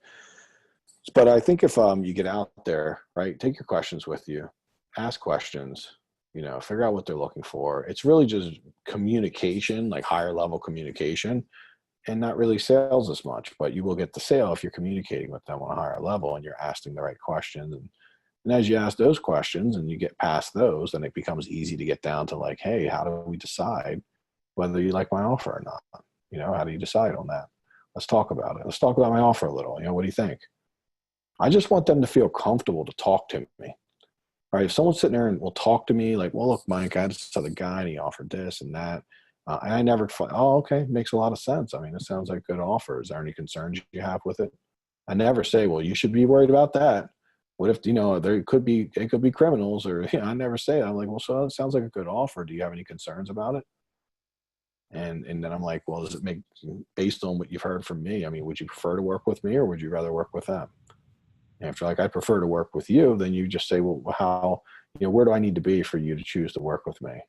But I think if you get out there, right, take your questions with you, ask questions, figure out what they're looking for. It's really just communication, higher level communication, and not really sales as much. But you will get the sale if you're communicating with them on a higher level and you're asking the right questions. And as you ask those questions and you get past those, then it becomes easy to get down to hey, how do we decide whether you like my offer or not? How do you decide on that? Let's talk about it. Let's talk about my offer a little. What do you think? I just want them to feel comfortable to talk to me. All right. If someone's sitting there and will talk to me well, look, Mike, I had this other guy and he offered this and that. And I never thought, oh, okay. Makes a lot of sense. I mean, it sounds like a good offer. Is there any concerns you have with it? I never say, well, you should be worried about that. What if, it could be criminals or, I never say that. I'm like, well, so it sounds like a good offer. Do you have any concerns about it? And then I'm like, well, does it make, based on what you've heard from me, I mean, would you prefer to work with me or would you rather work with them? And if you're like, I prefer to work with you, then you just say, well, how, where do I need to be for you to choose to work with me?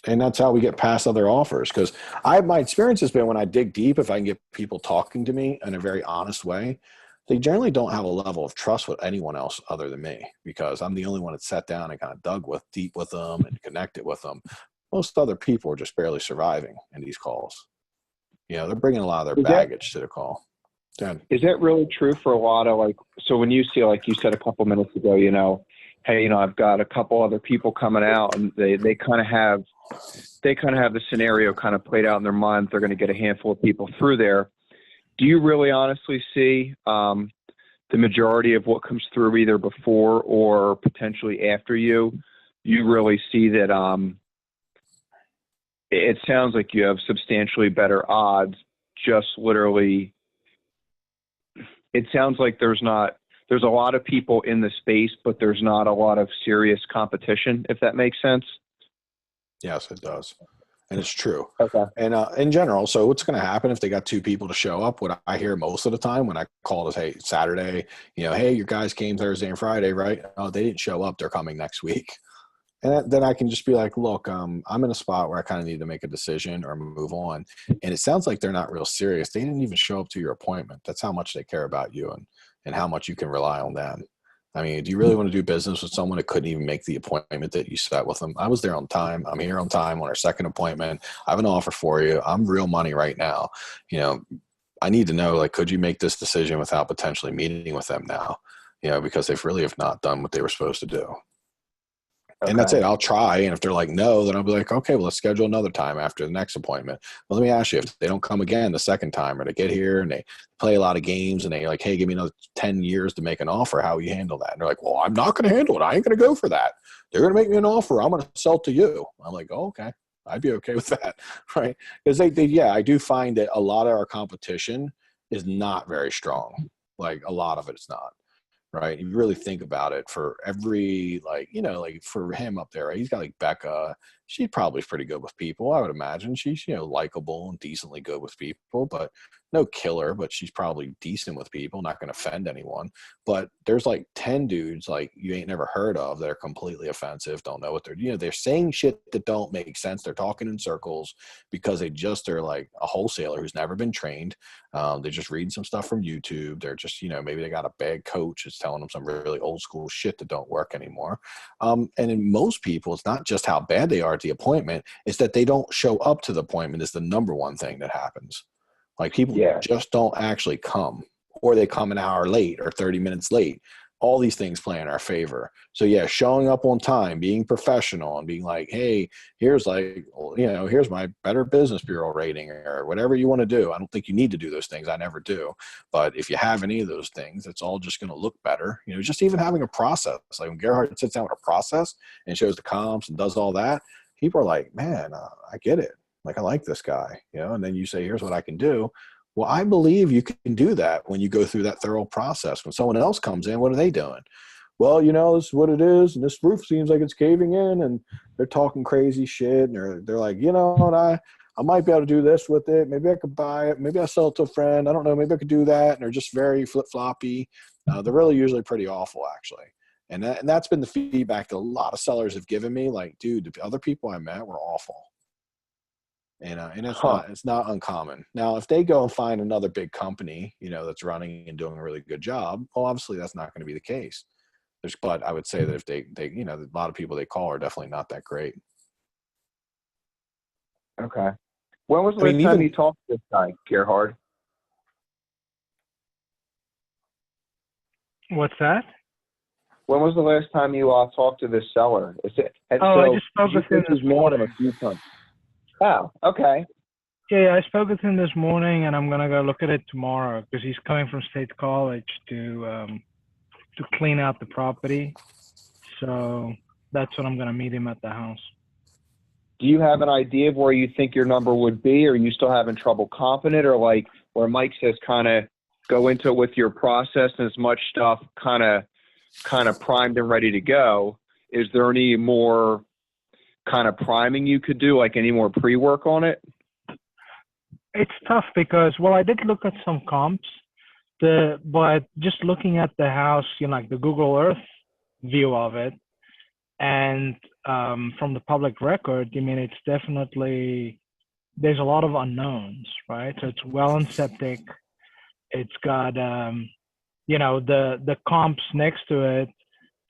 And that's how we get past other offers. Because my experience has been when I dig deep, if I can get people talking to me in a very honest way, they generally don't have a level of trust with anyone else other than me, because I'm the only one that sat down and kind of dug deep with them and connected with them. Most other people are just barely surviving in these calls. You know, they're bringing a lot of their Is that baggage to the call. Then, is that really true for a lot of like? So when you see, like you said a couple minutes ago, hey, I've got a couple other people coming out, and they kind of have the scenario kind of played out in their mind. They're going to get a handful of people through there. Do you really honestly see the majority of what comes through either before or potentially after you? You really see that it sounds like you have substantially better odds. Just literally, it sounds like there's a lot of people in the space, but there's not a lot of serious competition, if that makes sense. yes, it does. And it's true. Okay. And in general, so what's going to happen if they got 2 people to show up? What I hear most of the time when I call is, hey, Saturday, hey, your guys came Thursday and Friday, right? Oh, they didn't show up. They're coming next week. And then I can just be like, look, I'm in a spot where I kind of need to make a decision or move on. And it sounds like they're not real serious. They didn't even show up to your appointment. That's how much they care about you and how much you can rely on them. I mean, do you really want to do business with someone that couldn't even make the appointment that you set with them? I was there on time. I'm here on time on our second appointment. I have an offer for you. I'm real money right now. I need to know, like, could you make this decision without potentially meeting with them now? Because they've really have not done what they were supposed to do. And that's Okay. it. I'll try. And if they're like, no, then I'll be like, okay, well, let's schedule another time after the next appointment. Well, let me ask you, if they don't come again the second time, or they get here and they play a lot of games and they like, hey, give me another 10 years to make an offer, how will you handle that? And they're like, well, I'm not going to handle it. I ain't going to go for that. They're going to make me an offer. I'm going to sell to you. I'm like, oh, okay. I'd be okay with that. Right. Because I do find that a lot of our competition is not very strong. Like a lot of it is not. Right. If you really think about it, for every, like for him up there, right? He's got like Becca. She probably is pretty good with people. I would imagine she's, likable and decently good with people, but no killer, but she's probably decent with people, not going to offend anyone. But there's like 10 dudes like you ain't never heard of that are completely offensive, don't know what they're saying shit that don't make sense. They're talking in circles because they're like a wholesaler who's never been trained. They just read some stuff from YouTube. They're just, maybe they got a bad coach that's telling them some really old school shit that don't work anymore. And in most people, it's not just how bad they are at the appointment, it's that they don't show up to the appointment is the number one thing that happens. Like people just don't actually come, or they come an hour late or 30 minutes late. All these things play in our favor. So showing up on time, being professional and being like, hey, here's here's my Better Business Bureau rating or whatever you want to do. I don't think you need to do those things. I never do. But if you have any of those things, it's all just going to look better. Just even having a process. Like when Gerhard sits down with a process and shows the comps and does all that, people are like, man, I get it. Like, I like this guy, and then you say, here's what I can do. Well, I believe you can do that when you go through that thorough process. When someone else comes in, what are they doing? Well, this is what it is, and this roof seems like it's caving in, and they're talking crazy shit, and they're like, and I might be able to do this with it. Maybe I could buy it. Maybe I sell it to a friend. I don't know. Maybe I could do that. And they're just very flip-floppy. They're really usually pretty awful, actually. And that's been the feedback that a lot of sellers have given me. Like, dude, the other people I met were awful. And it's not uncommon. Now, if they go and find another big company, that's running and doing a really good job, well, obviously that's not going to be the case. But I would say that if they a lot of people they call are definitely not that great. Okay. When was the last time you talked to this guy, Gerhard? What's that? When was the last time you talked to this seller? I just spoke with him this morning. A few times. Oh, okay. Yeah, I spoke with him this morning, and I'm gonna go look at it tomorrow because he's coming from State College to clean out the property. So that's when I'm gonna meet him at the house. Do you have an idea of where you think your number would be, or are you still having trouble confident, or like where Mike says kind of go into it with your process and as much stuff kind of primed and ready to go? Is there any more kind of priming you could do, like any more pre-work on it? It's tough because, I did look at some comps, but just looking at the house, like the Google Earth view of it, and from the public record, it's definitely, there's a lot of unknowns, right? So it's well and septic. It's got, the comps next to it.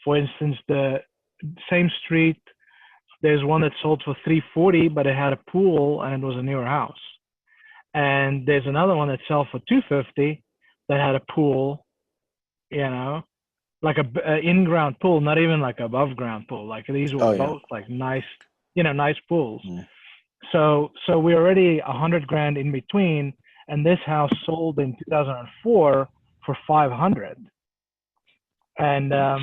For instance, the same street, there's one that sold for $340, but it had a pool and it was a newer house. And there's another one that sells for 250 that had a pool, you know, like a in-ground pool, not even like above ground pool. Like these were Oh yeah. both like nice, nice pools. Mm. So we're already 100 grand in between, and this house sold in 2004 for 500. And I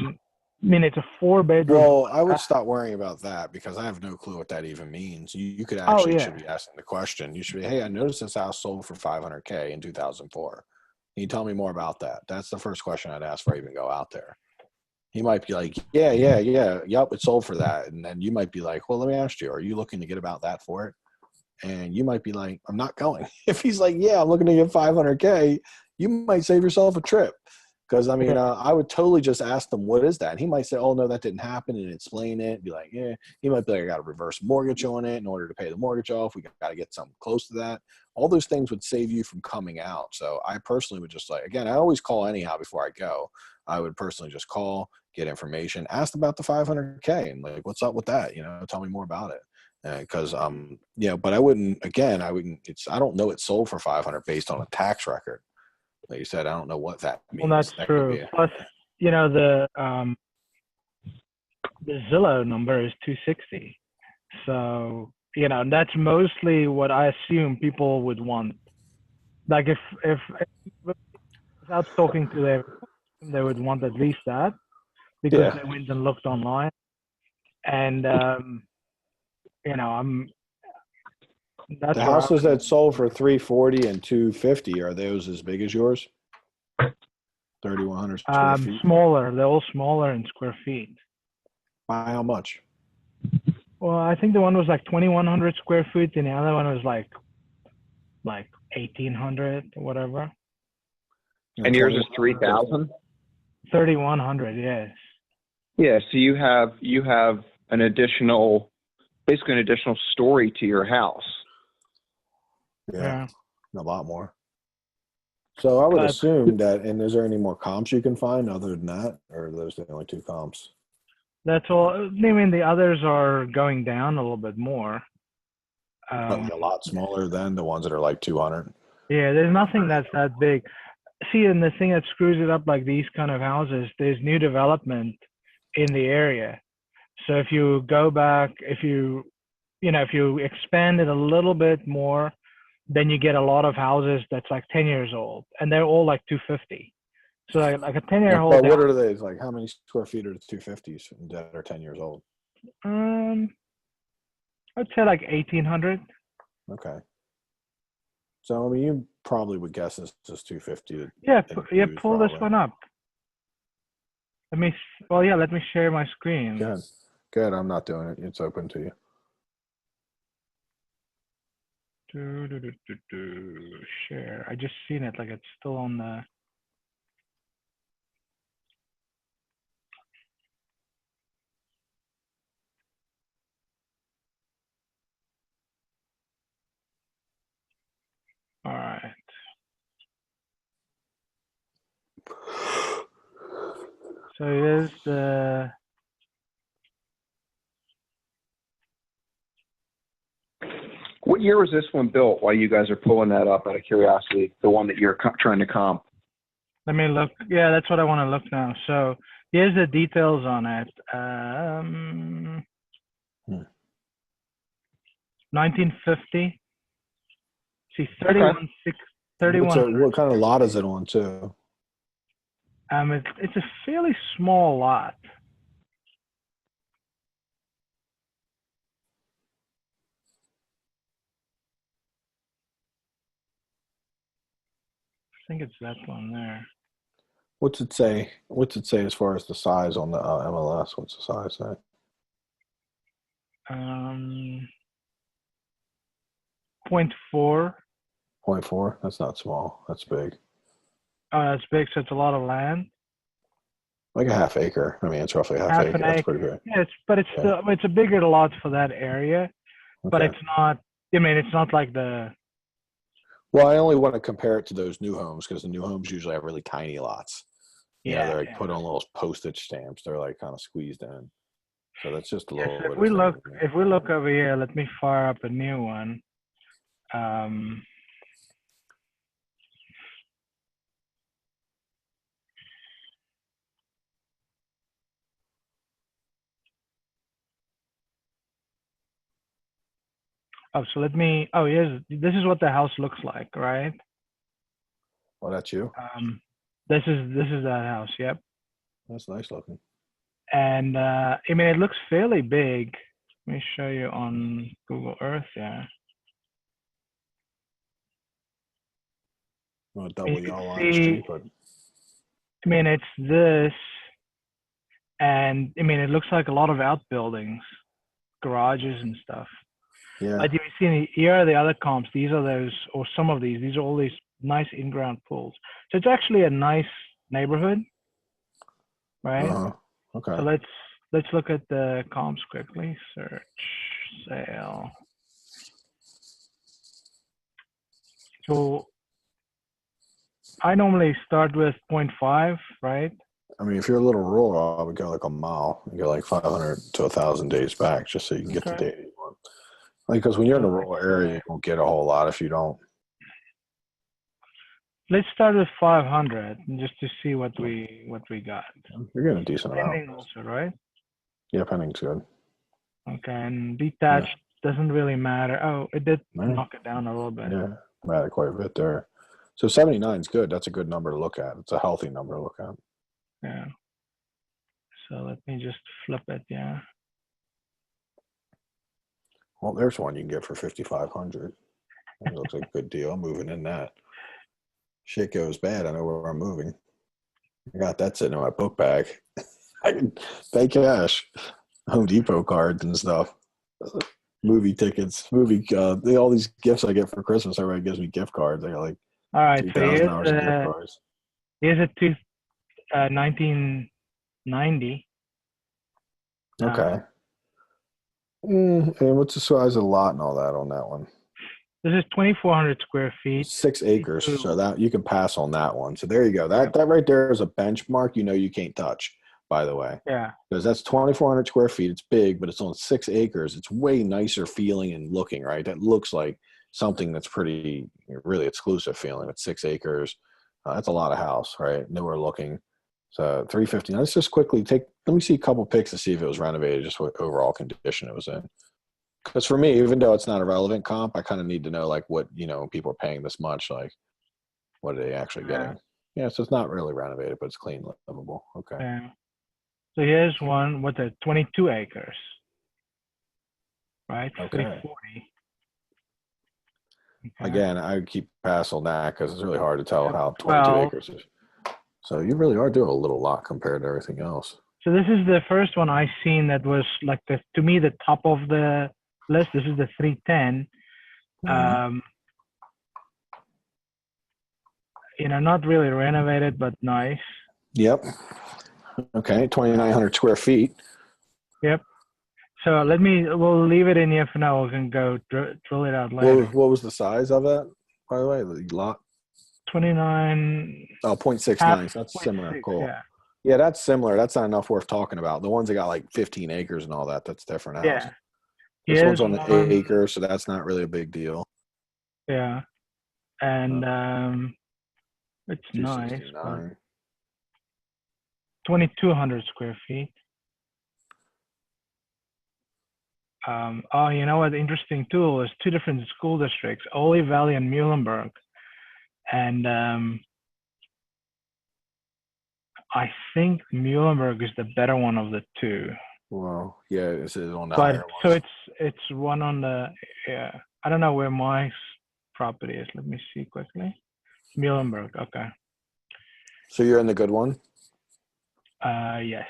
mean, it's a 4-bedroom. Well, I would stop worrying about that because I have no clue what that even means. You could Oh actually yeah, should be asking the question. You should be, hey, I noticed this house sold for 500K in 2004. Can you tell me more about that? That's the first question I'd ask before I even go out there. He might be like, yeah, yep, it sold for that. And then you might be like, well, let me ask you, are you looking to get about that for it? And you might be like, I'm not going. If he's like, yeah, I'm looking to get 500K, you might save yourself a trip. Because, I mean, I would totally just ask them, what is that? And he might say, oh, no, that didn't happen, and explain it. Be like, yeah. He might be like, I got a reverse mortgage on it in order to pay the mortgage off. We got to get something close to that. All those things would save you from coming out. So I personally would just like, again, I always call anyhow before I go. I would personally just call, get information, ask about the 500K, and like, what's up with that? Tell me more about it. Because but I wouldn't. I don't know it sold for 500 based on a tax record. Like you said, I don't know what that means. well that's That could true. be Plus, the Zillow number is 260. So that's mostly what I assume people would want. Like if without talking to them, they would want at least that because they went and looked online. And I'm that's the where I houses that sold for 340 and 250, are those as big as yours? 3,100 square feet. Smaller. They're all smaller in square feet. By how much? Well, I think the one was like 2,100 square feet, and the other one was like 1,800 or whatever. And yours is 3,000? 3,100, yes. Yeah, so you have basically an additional story to your house. Yeah. A lot more. So I would assume that, and is there any more comps you can find other than that, or are those the only two comps? That's all. I mean, the others are going down a little bit more. Like a lot smaller than the ones that are like 200. Yeah, there's nothing that's that big. See, and the thing that screws it up, like these kind of houses, there's new development in the area. So if you go back, if you expand it a little bit more, then you get a lot of houses that's like 10 years old, and they're all like 250. So like a 10-year-old. But what are they? Like how many square feet are the 250s that are 10 years old? I'd say like 1,800. Okay. So I mean, you probably would guess this is 250. Yeah, pull this one up. Let me share my screen. Good. I'm not doing it. It's open to you. Share. I just seen it. Like it's still on the. All right. So here's the. What year was this one built while you guys are pulling that up out of curiosity, the one that you're trying to comp? Let me look. Yeah, that's what I want to look now. So here's the details on it. 1950. See, 31. What kind of lot is it on too? It's a fairly small lot. I think it's that one there. What's it say? What's it say as far as the size on the MLS? What's the size say? 0.4. 0.4? That's not small. That's big. Oh, that's big. So it's a lot of land. Like a half acre. I mean, it's roughly half acre. That's pretty big. Yeah, it's a bigger lot for that area, but it's not. I mean, it's not like the. Well, I only want to compare it to those new homes because the new homes usually have really tiny lots. They're like put on little postage stamps. They're like kind of squeezed in. So that's just a little. So if we look over here, let me fire up a new one. Oh, so let me. Oh, this is what the house looks like, right? Well, that's you. This is that house. Yep. That's nice looking. And I mean, it looks fairly big. Let me show you on Google Earth. Yeah. Well, You double can yellow line is see. cheap, but I mean, it's this, and I mean, it looks like a lot of outbuildings, garages, and stuff. yeah. But you see, here are the other comps. These are those, or some of these. These are all these nice in-ground pools. So it's actually a nice neighborhood, right? Uh-huh. Okay. So let's look at the comps quickly. Search sale. So I normally start with 0.5, right? I mean, if you're a little rural, I would go like a mile and go like 500 to 1,000 days back just so you can get the Okay. data you want. Like, because when you're in So a rural area, you won't get a whole lot if you don't. let's start with 500 just to see what we got. You're getting a decent amount. Pending also, right? Yeah, pending's good. Okay, and detached doesn't really matter. Oh, it did Right. knock it down a little bit. Yeah, added quite a bit there. So 79 is good. That's a good number to look at. It's a healthy number to look at. Yeah. So let me just flip it. Yeah. Well, there's one you can get for 5,500. That looks like a good deal. I'm moving in that. Shit goes bad. I know where I'm moving. I got that sitting in my book bag. I can pay cash. Home Depot cards and stuff. Movie tickets, all these gifts I get for Christmas. Everybody gives me gift cards. I got like All right. So $2,000 in gift cards. here's a 1990. Okay. And what's the size of the lot and all that on that one? This is 2,400 square feet. 6 acres. So that you can pass on that one. So there you go. That right there is a benchmark. You can't touch, by the way. Yeah. Because that's 2,400 square feet. It's big, but it's on 6 acres. It's way nicer feeling and looking, right? That looks like something that's pretty, really exclusive feeling. It's 6 acres. That's a lot of house, right? Newer looking. So 350. Let's just quickly let me see a couple pics to see if it was renovated, just what overall condition it was in. Because for me, even though it's not a relevant comp, I kind of need to know like what, people are paying this much, like what are they actually getting? Yeah, so it's not really renovated, but it's clean, livable. Okay. Yeah. So here's one with a 22 acres, right? Okay. 340. Okay. Again, I would keep pass on that because it's really hard to tell how 22 acres is. So you really are doing a little lot compared to everything else. So this is the first one I seen that was like to me the top of the list. This is the 310. Mm-hmm. Not really renovated, but nice. Yep. Okay, 2,900 square feet. Yep. So we'll leave it in here for now. We can go drill it out later. What was the size of it, by the way, the lot? 29. Oh, 0.69. So that's similar. Cool. Yeah, that's similar. That's not enough worth talking about. The ones that got like 15 acres and all that, that's different house. Yeah. This one's on an acre, so that's not really a big deal. Yeah. And it's nice. 2,200 square feet. You know what? Interesting tool is 2 different school districts, Olive Valley and Muhlenberg. And I think Muhlenberg is the better one of the 2. Well, yeah, this is on the higher So ones. it's one on the, I don't know where my property is. Let me see quickly. Muhlenberg, okay. So you're in the good one? Yes.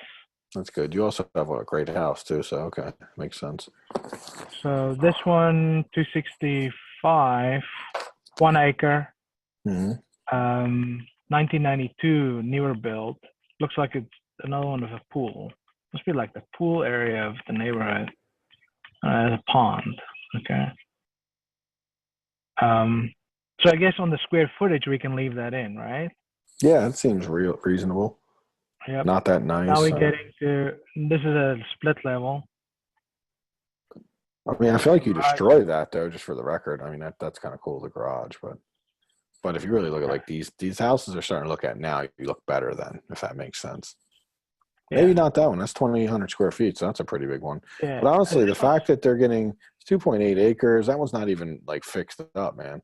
That's good. You also have a great house too, so okay, makes sense. So this one, 265, 1 acre, Mm-hmm. 1992, newer build. Looks like it's another one with a pool. Must be like the pool area of the neighborhood. A pond. Okay. So I guess on the square footage we can leave that in, right? Yeah, it seems reasonable. Yep. Not that nice. Now we're getting to, this is a split level. I mean, I feel like you destroy that though, just for the record. I mean, that's kind of cool, the garage, but if you really look at like these houses are starting to look at now, you look better then, if that makes sense. Yeah. Maybe not that one. That's 2,800 square feet, so that's a pretty big one. Yeah. But honestly, the fact that they're getting It's 2.8 acres. That one's not even like fixed up, man.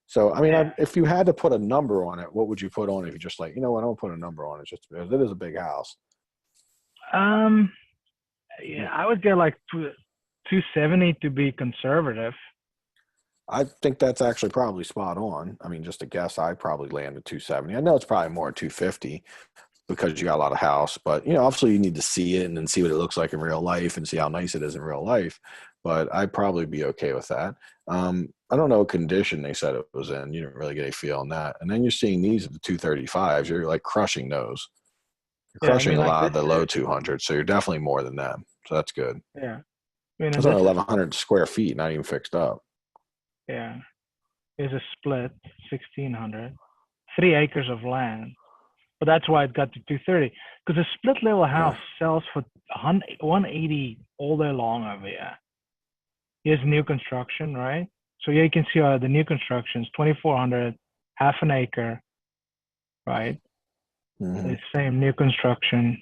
So, I mean, Yeah. if you had to put a number on it, what would you put on it? If you just like, you know what, I don't put a number on it just because it is a big house. Yeah, I would get like 270 to be conservative. I think that's actually probably spot on. I mean, just a guess, I'd probably land at 270. I know it's probably more 250 because you got a lot of house, but you know, obviously you need to see it and then see what it looks like in real life and see how nice it is in real life. But I'd probably be okay with that. I don't know what condition they said it was in. You didn't really get a feel on that. And then you're seeing these at the 235s. You're like crushing those. You're Yeah, I crushing mean, a like lot this of the is, low 200s. So you're definitely more than them. So that's good. yeah. I mean, That's and only this is, 1,100 square feet, not even fixed up. yeah, is a split 1600, 3 acres of land. But that's why it got to 230 because a split level house sells for 180 all day long over here. Here's new construction, right? So here you can see the new construction is 2,400, half an acre, right? Mm-hmm. The same new construction.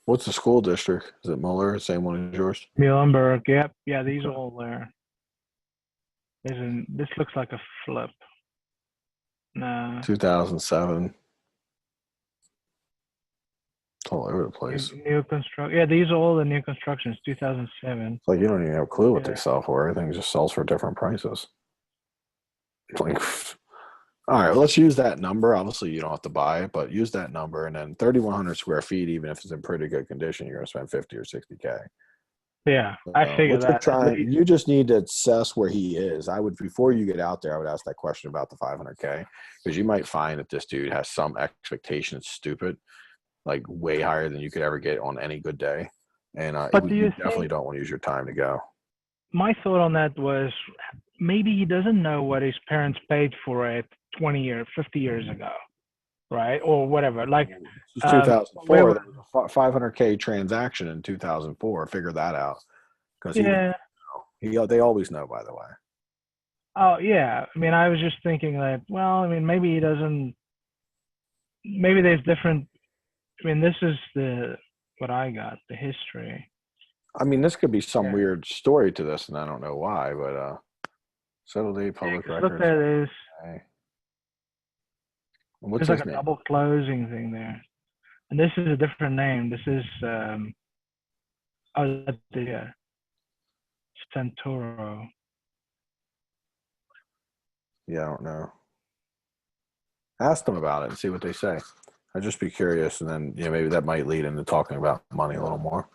What's the school district? Is it Muller? Same one as yours? Muhlenberg, yep. Yeah, these are all there. This looks like a flip. Nah. 2007. It's all over the place. New construction. Yeah, these are all the new constructions, 2007. It's like you don't even have a clue what they Yeah. sell for. Everything just sells for different prices. It's like, all right, well, let's use that number. Obviously, you don't have to buy it, but use that number. And then 3,100 square feet, even if it's in pretty good condition, you're going to spend 50 or 60K. Yeah, I figure What you're that at trying, least. you just need to assess where he is. I would, before you get out there, I would ask that question about the 500K because you might find that this dude has some expectation that's stupid, like way higher than you could ever get on any good day. And But do you you definitely think don't want to use your time to go. my thought on that was maybe he doesn't know what his parents paid for it 20 or 50 years ago, right? Or whatever. Like, This was 2004. where, There was a 500K transaction in 2004. Figure that out because he didn't yeah. know. They always know, by the way. Oh, yeah. I mean, I was just thinking that, well, I mean, maybe he doesn't, maybe there's different. I mean, this is what I got, the history. I mean, this could be some Yeah. weird story to this, and I don't know why, but settle date public Yeah, 'cause look records. at this. Okay. What's There's like his a name? double closing thing there. And this is a different name. This is, that's the Santoro. Yeah, I don't know. Ask them about it and see what they say. I'd just be curious, and then maybe that might lead into talking about money a little more.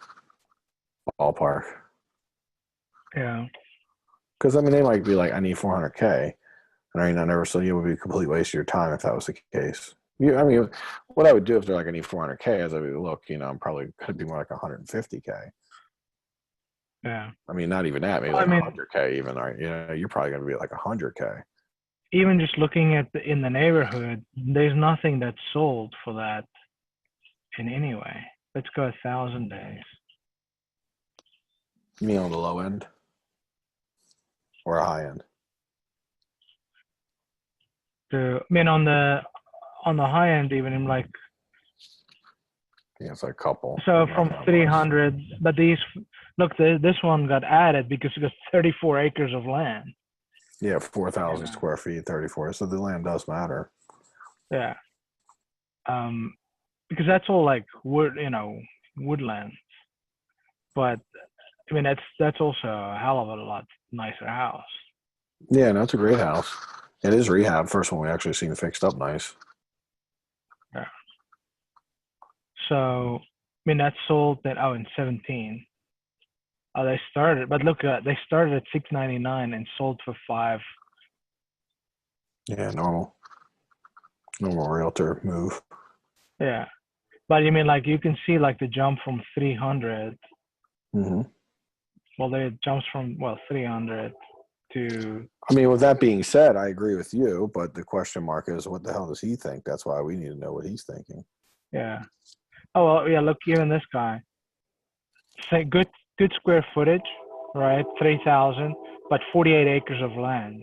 Ballpark. Yeah. Because I mean, they might be like, "I need 400K," and I mean, I never said it would be a complete waste of your time if that was the case. I mean, what I would do if they're like, "I need 400K," is I'd be, look, I'm probably could be more like 150K. Yeah. I mean, not even that, maybe Well, I like mean, 100K even. Right? You're probably going to be like 100K. even just looking at in the neighborhood, there's nothing that's sold for that in any way. Let's go 1,000 days. You mean on the low end or a high end? I mean, on the high end, even I'm like, Yeah, it's like a couple. so from 300, but this one got added because it got 34 acres of land. Yeah, 4,000 square feet, 34. So the land does matter. Yeah. Because that's all like woodland. But I mean, that's also a hell of a lot nicer house. Yeah, no, it's a great house. It is rehab. First one we actually seen fixed up nice. Yeah. So, I mean, that sold in 17. They started, but look, they started at 699 and sold for 5. Yeah, normal realtor move. Yeah, but you mean like you can see like the jump from 300. Mm-hmm. Well, they jumps from 300 to. I mean, with that being said, I agree with you, but the question mark is, what the hell does he think? That's why we need to know what he's thinking. Yeah. Oh well, yeah. Look, even this guy. Say good square footage, right? 3,000, but 48 acres of land.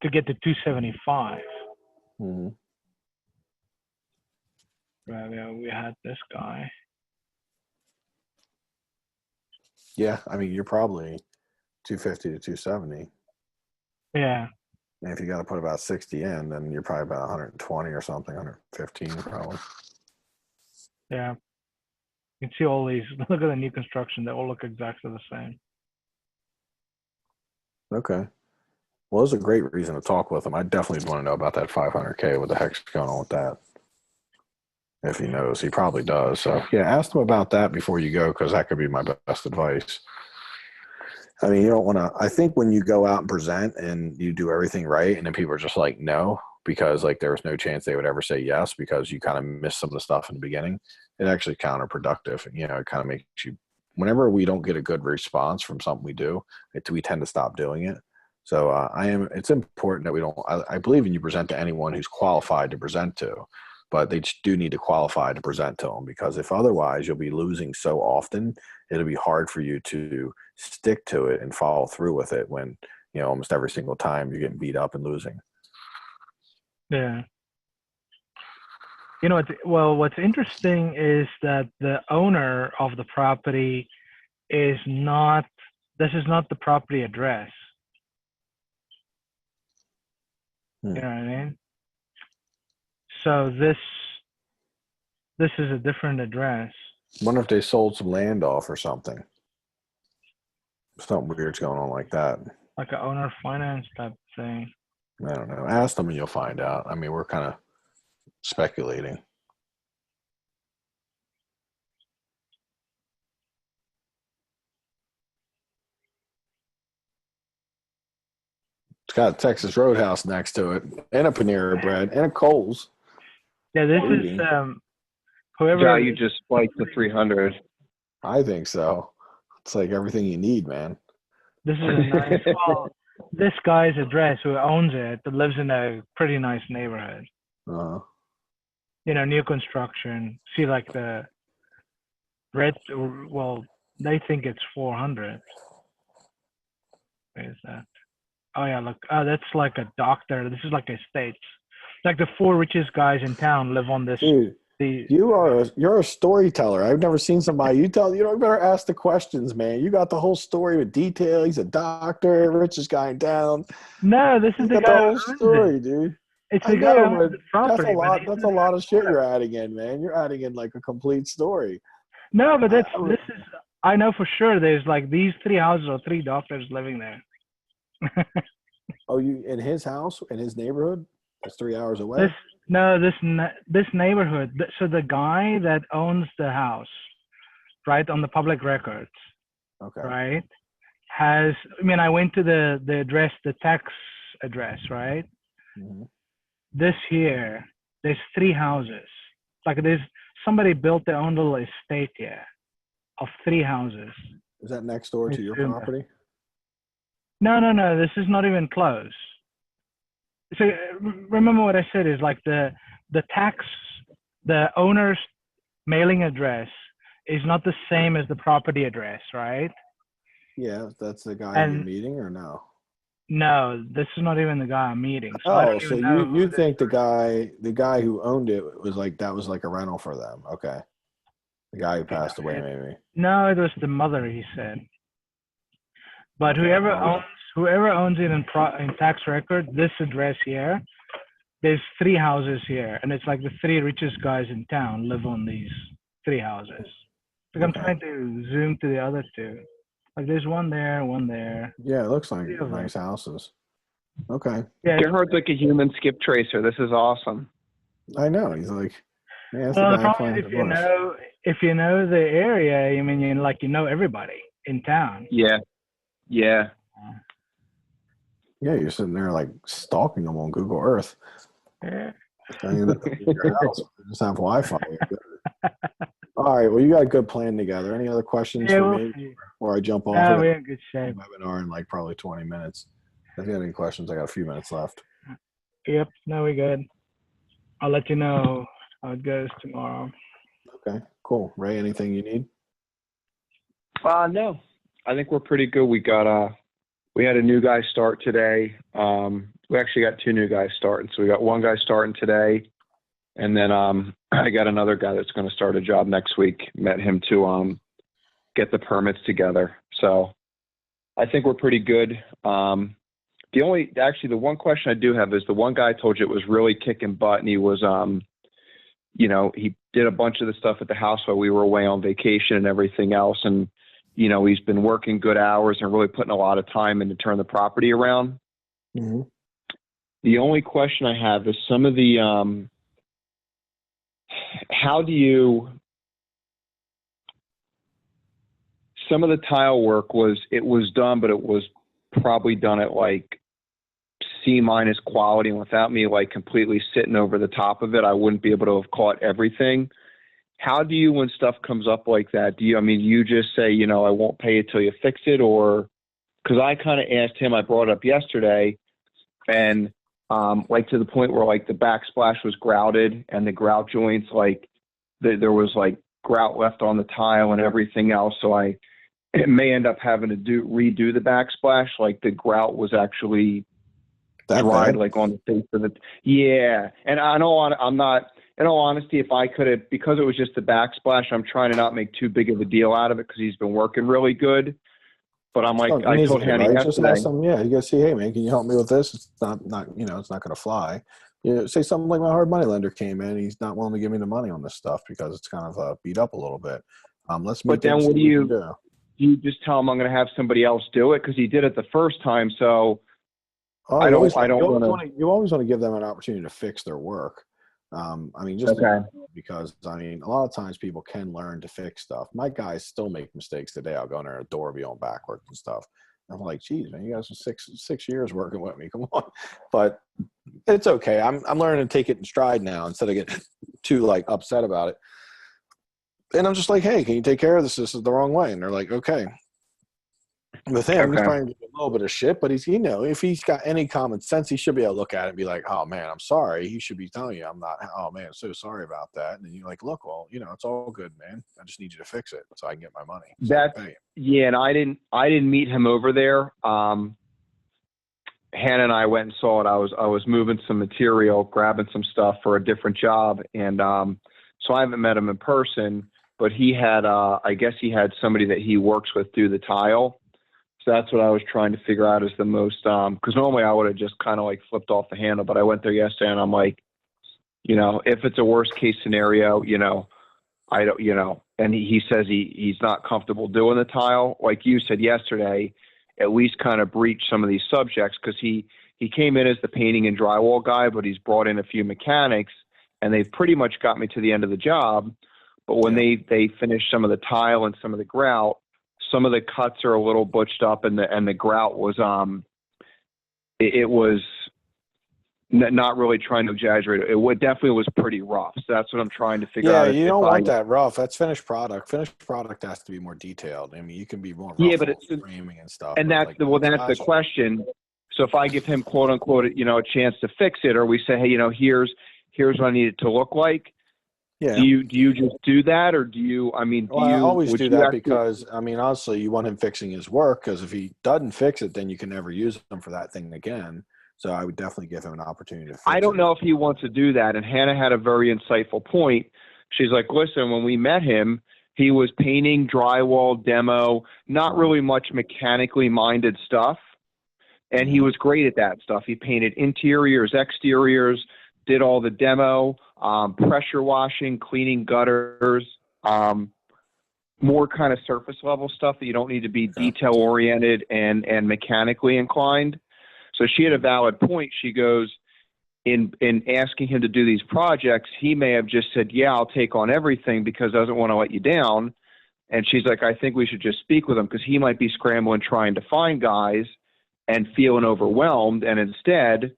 To get to 275. Mm-hmm. Right, we had this guy. Yeah, I mean, you're probably 250 to 270. Yeah. And if you got to put about 60 in, then you're probably about 120 or something, 115 probably. Yeah. You can see all these. Look at the new construction. They all look exactly the same. Okay. Well, it's a great reason to talk with him. I definitely want to know about that 500K. What the heck's going on with that? If he knows, he probably does. So, yeah, ask him about that before you go, because that could be my best advice. I mean, you don't want to. I think when you go out and present and you do everything right, and then people are just like, no, because like there was no chance they would ever say yes because you kind of missed some of the stuff in the beginning, it actually counterproductive. You know, it kind of makes you, whenever we don't get a good response from something we do, we tend to stop doing it. So it's important that we don't, I believe in you present to anyone who's qualified to present to, but they do need to qualify to present to them, because if otherwise you'll be losing so often, it'll be hard for you to stick to it and follow through with it when, you know, almost every single time you're getting beat up and losing. Yeah. You know, what's interesting is that the owner of the property this is not the property address. You know what I mean? So this is a different address. I wonder if they sold some land off or something. Something weird's going on like that. Like an owner finance type thing. I don't know. Ask them and you'll find out. I mean, we're kind of speculating. It's got a Texas Roadhouse next to it, and a Panera Bread, and a Kohl's. Yeah, this is whoever. Yeah, you just spiked the 300. I think so. It's like everything you need, man. This is a nice. Well, this guy's address, who owns it, lives in a pretty nice neighborhood. Uh-huh. You know, new construction. See, like the red. Well, they think it's 400. Where is that? Oh yeah, look. Oh, that's like a doctor. This is like estates. Like the 4 richest guys in town live on this. Dude, you're a storyteller. I've never seen somebody. You don't better ask the questions, man. You got the whole story with detail. He's a doctor, richest guy in town. No, this is the guy. The whole story, dude. It's the guy who owns the That's property. a lot. That's a lot of shit you're adding in, man. You're adding in like a complete story. No, but this is. I know for sure. There's like these 3 houses or 3 doctors living there. Oh, you in his house in his neighborhood? That's 3 hours away. This neighborhood. So the guy that owns the house, right, on the public records, okay, right, has. I mean, I went to the address, the tax address, right. Mm-hmm. This here, there's 3 houses. Like there's somebody built their own little estate here, of 3 houses. Is that next door to your property? No. This is not even close. So remember what I said is like the owner's mailing address is not the same as the property address, right? Yeah, that's the guy you're meeting, or no? No, this is not even the guy I'm meeting. So so you think the guy who owned it was like a rental for them? Okay, the guy who passed away, maybe. No, it was the mother, he said. But whoever owns it in tax record, this address here, there's 3 houses here, and it's like the 3 richest guys in town live on these 3 houses. Like I'm trying to zoom to the other 2. Like there's one there, one there. Yeah, it looks like nice houses. Okay. Yeah, Gerhard's like a human skip tracer. This is awesome. I know. He's like, man, well, the problem is if you know the area, I mean, you know everybody in town. Yeah. Yeah, you're sitting there like stalking them on Google Earth. Yeah. Your house, just have Wi-Fi. All right, well, you got a good plan together. Any other questions for me before I jump off? No, we're in good shape. Webinar in like probably 20 minutes. If you have any questions, I got a few minutes left. Yep, no, we're good. I'll let you know how it goes tomorrow. Okay, cool. Ray, anything you need? No. I think we're pretty good. We had a new guy start today. We actually got 2 new guys starting. So we got 1 guy starting today, and then I got another guy that's going to start a job next week. Met him to get the permits together. So I think we're pretty good. The one question I do have is the one guy I told you it was really kicking butt, and he was, he did a bunch of the stuff at the house while we were away on vacation and everything else. And, he's been working good hours and really putting a lot of time in to turn the property around. Mm-hmm. The only question I have is some of the, some of the tile work was done, but it was probably done at like C- quality, and without me like completely sitting over the top of it, I wouldn't be able to have caught everything. How do you, when stuff comes up like that, do you just say, I won't pay it till you fix it? Or, because I kind of asked him, I brought it up yesterday, and like to the point where like the backsplash was grouted and the grout joints, like there was like grout left on the tile and everything else. So it may end up having to redo the backsplash. Like the grout was actually dried like on the face of it. Yeah. And in all honesty, if I could have, because it was just the backsplash, I'm trying to not make too big of a deal out of it because he's been working really good. But I'm like, I told Henny yesterday. Just ask him, you gotta say, hey man, can you help me with this? It's not, it's not gonna fly. Say something like my hard money lender came in, he's not willing to give me the money on this stuff because it's kind of beat up a little bit. Let's meet. But then what do you just tell him I'm going to have somebody else do it? Because he did it the first time. So you always want to give them an opportunity to fix their work. Because a lot of times people can learn to fix stuff. My guys still make mistakes today. I'll go in there and a door will be on backwards and stuff. I'm like, geez, man, you guys are six years working with me. Come on. But it's okay. I'm learning to take it in stride now instead of getting too like upset about it. And I'm just like, hey, can you take care of this? This is the wrong way. And they're like, okay. With him, he's trying to do a little bit of shit, but he's, if he's got any common sense, he should be able to look at it and be like, oh man, I'm sorry. He should be telling you, I'm not, oh man, I'm so sorry about that. And then you're like, look, well, it's all good, man. I just need you to fix it so I can get my money. Yeah. And I didn't meet him over there. Hannah and I went and saw it. I was moving some material, grabbing some stuff for a different job. And, so I haven't met him in person, but he had, I guess he had somebody that he works with do the tile. So that's what I was trying to figure out is the most, because normally I would have just kind of like flipped off the handle, but I went there yesterday and I'm like, if it's a worst case scenario, I don't, and he says he's not comfortable doing the tile. Like you said yesterday, at least kind of breach some of these subjects, because he came in as the painting and drywall guy, but he's brought in a few mechanics and they've pretty much got me to the end of the job. But when they finish some of the tile and some of the grout, some of the cuts are a little butched up, and the grout was it was not really trying to exaggerate. It definitely was pretty rough. So that's what I'm trying to figure out. Yeah, you don't want that rough. That's finished product. Finished product has to be more detailed. I mean, you can be more rough but it's framing and stuff. And that's the question. So if I give him quote unquote, a chance to fix it, or we say, hey, here's what I need it to look like. Yeah. Do you just do that, or do you? I mean, I always do that because honestly, you want him fixing his work, because if he doesn't fix it, then you can never use him for that thing again. So I would definitely give him an opportunity to fix it. I don't know if he wants to do that. And Hannah had a very insightful point. She's like, listen, when we met him, he was painting, drywall, demo, not really much mechanically minded stuff, and he was great at that stuff. He painted interiors, exteriors, did all the demo, pressure washing, cleaning gutters, more kind of surface level stuff that you don't need to be detail oriented and mechanically inclined. So she had a valid point. She goes, in asking him to do these projects, he may have just said, yeah, I'll take on everything because doesn't want to let you down. And she's like, I think we should just speak with him because he might be scrambling trying to find guys and feeling overwhelmed. And instead,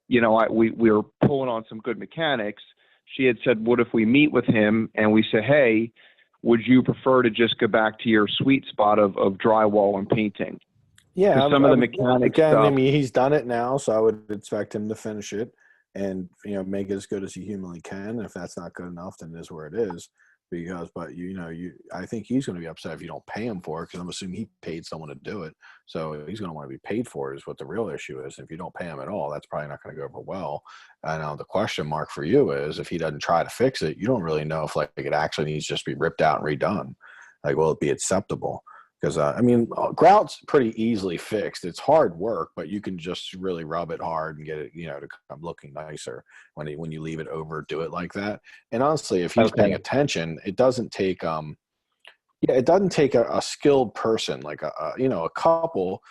we were pulling on some good mechanics. She had said, what if we meet with him and we say, hey, would you prefer to just go back to your sweet spot of drywall and painting? Yeah. Some of the mechanics stuff. He's done it now, so I would expect him to finish it and, make it as good as he humanly can. If that's not good enough, then it is where it is. I think he's going to be upset if you don't pay him for it, because I'm assuming he paid someone to do it. So he's going to want to be paid for it is what the real issue is. If you don't pay him at all, that's probably not going to go over well. And the question mark for you is, if he doesn't try to fix it, you don't really know if it actually needs to just be ripped out and redone. Will it be acceptable? Because I mean, grout's pretty easily fixed. It's hard work, but you can just really rub it hard and get it, to come looking nicer when you leave it overdo it like that. And honestly, if he's paying attention, it doesn't take it doesn't take a skilled person like a couple,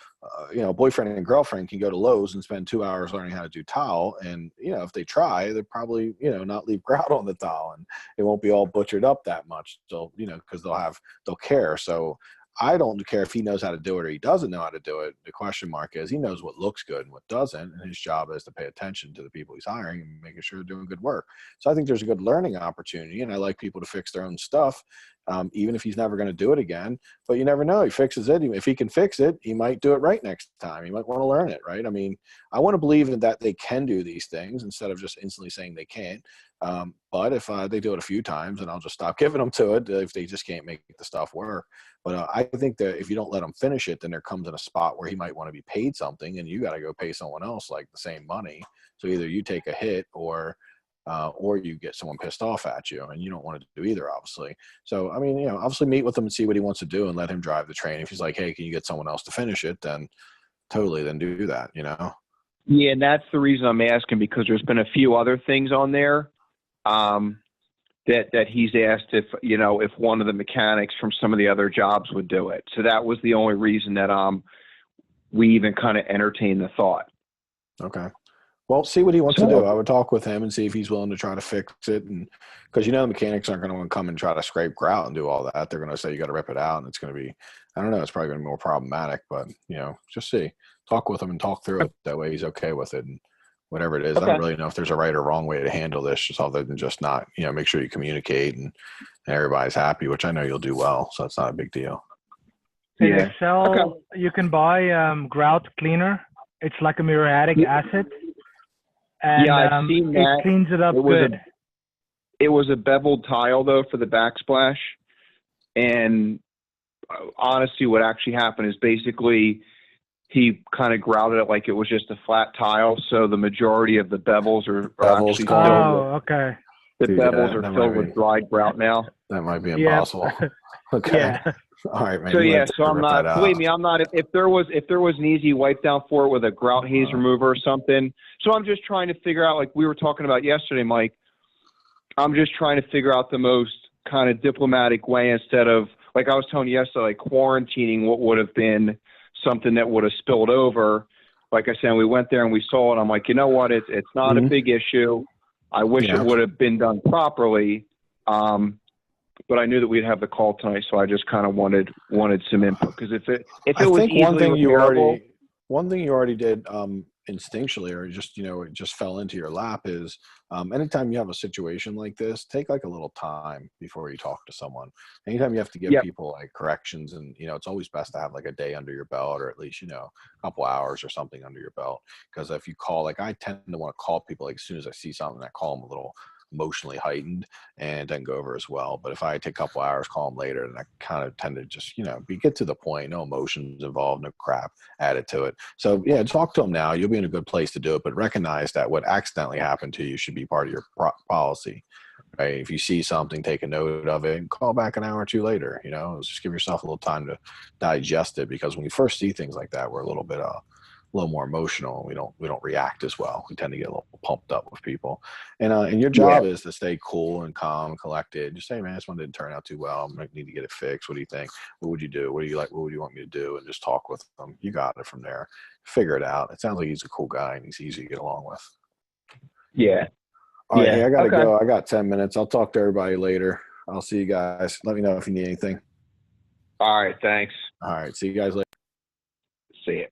boyfriend and girlfriend can go to Lowe's and spend 2 hours learning how to do tile, and if they try, they'll probably not leave grout on the tile, and it won't be all butchered up that much. So because they'll care. So I don't care if he knows how to do it or he doesn't know how to do it. The question mark is he knows what looks good and what doesn't, and his job is to pay attention to the people he's hiring and making sure they're doing good work. So I think there's a good learning opportunity, and I like people to fix their own stuff, even if he's never going to do it again. But you never know. He fixes it. If he can fix it, he might do it right next time. He might want to learn it, right? I mean, I want to believe that they can do these things instead of just instantly saying they can't. But if they do it a few times, then I'll just stop giving them to it if they just can't make the stuff work. But I think that if you don't let him finish it, then there comes in a spot where he might want to be paid something, and you got to go pay someone else like the same money. So either you take a hit or you get someone pissed off at you, and you don't want to do either, obviously. So, I mean, obviously meet with him and see what he wants to do and let him drive the train. If he's like, hey, can you get someone else to finish it? Then totally, then do that, Yeah, and that's the reason I'm asking, because there's been a few other things on there that he's asked if one of the mechanics from some of the other jobs would do it. So that was the only reason that we even kind of entertained the thought. Okay. Well, see what he wants to do. I would talk with him and see if he's willing to try to fix it. And because the mechanics aren't going to want to come and try to scrape grout and do all that. They're going to say you got to rip it out, and it's going to be, I don't know, it's probably going to be more problematic. But just see, talk with him and talk through it. That way he's okay with it, and whatever it is. I don't really know if there's a right or wrong way to handle this, just other than just not, make sure you communicate and everybody's happy, which I know you'll do well. So it's not a big deal. In Excel, you can buy grout cleaner. It's like a muriatic acid. And I've seen that. It cleans it up good. It was a beveled tile, though, for the backsplash. And honestly, what actually happened is basically he kind of grouted it like it was just a flat tile. So the majority of the bevels are actually filled. Oh, okay. The bevels are filled with dried grout now. That might be impossible. Yep. Okay. Yeah. All right, man. So I'm not, believe me, I'm not, if there was an easy wipe down for it with a grout haze remover or something. So I'm just trying to figure out, like we were talking about yesterday, Mike, I'm just trying to figure out the most kind of diplomatic way, instead of, like I was telling you yesterday, like quarantining what would have been something that would have spilled over. Like I said, we went there and we saw it. I'm like, you know what? It's not a big issue. I wish it would have been done properly. But I knew that we'd have the call tonight, so I just kind of wanted some input, because if it was easily repairable, one thing you already did instinctually, or just it just fell into your lap, is anytime you have a situation like this, take like a little time before you talk to someone. Anytime you have to give people like corrections, and it's always best to have like a day under your belt, or at least a couple hours or something under your belt. Because if you call, like I tend to want to call people like as soon as I see something, I call them a little emotionally heightened and doesn't go over as well. But if I take a couple hours, call them later, then I kind of tend to just get to the point, no emotions involved, no crap added to it. So talk to them now. You'll be in a good place to do it, but recognize that what accidentally happened to you should be part of your policy, right? If you see something, take a note of it and call back an hour or two later. Just give yourself a little time to digest it, because when you first see things like that, we're a little more emotional. We don't react as well. We tend to get a little pumped up with people. And your job is to stay cool and calm and collected. Just say, man, this one didn't turn out too well. I might need to get it fixed. What do you think? What would you do? What do you like? What would you want me to do? And just talk with them. You got it from there. Figure it out. It sounds like he's a cool guy and he's easy to get along with. Yeah. All right. Hey, I got to go. I got 10 minutes. I'll talk to everybody later. I'll see you guys. Let me know if you need anything. All right. Thanks. All right. See you guys later. See you.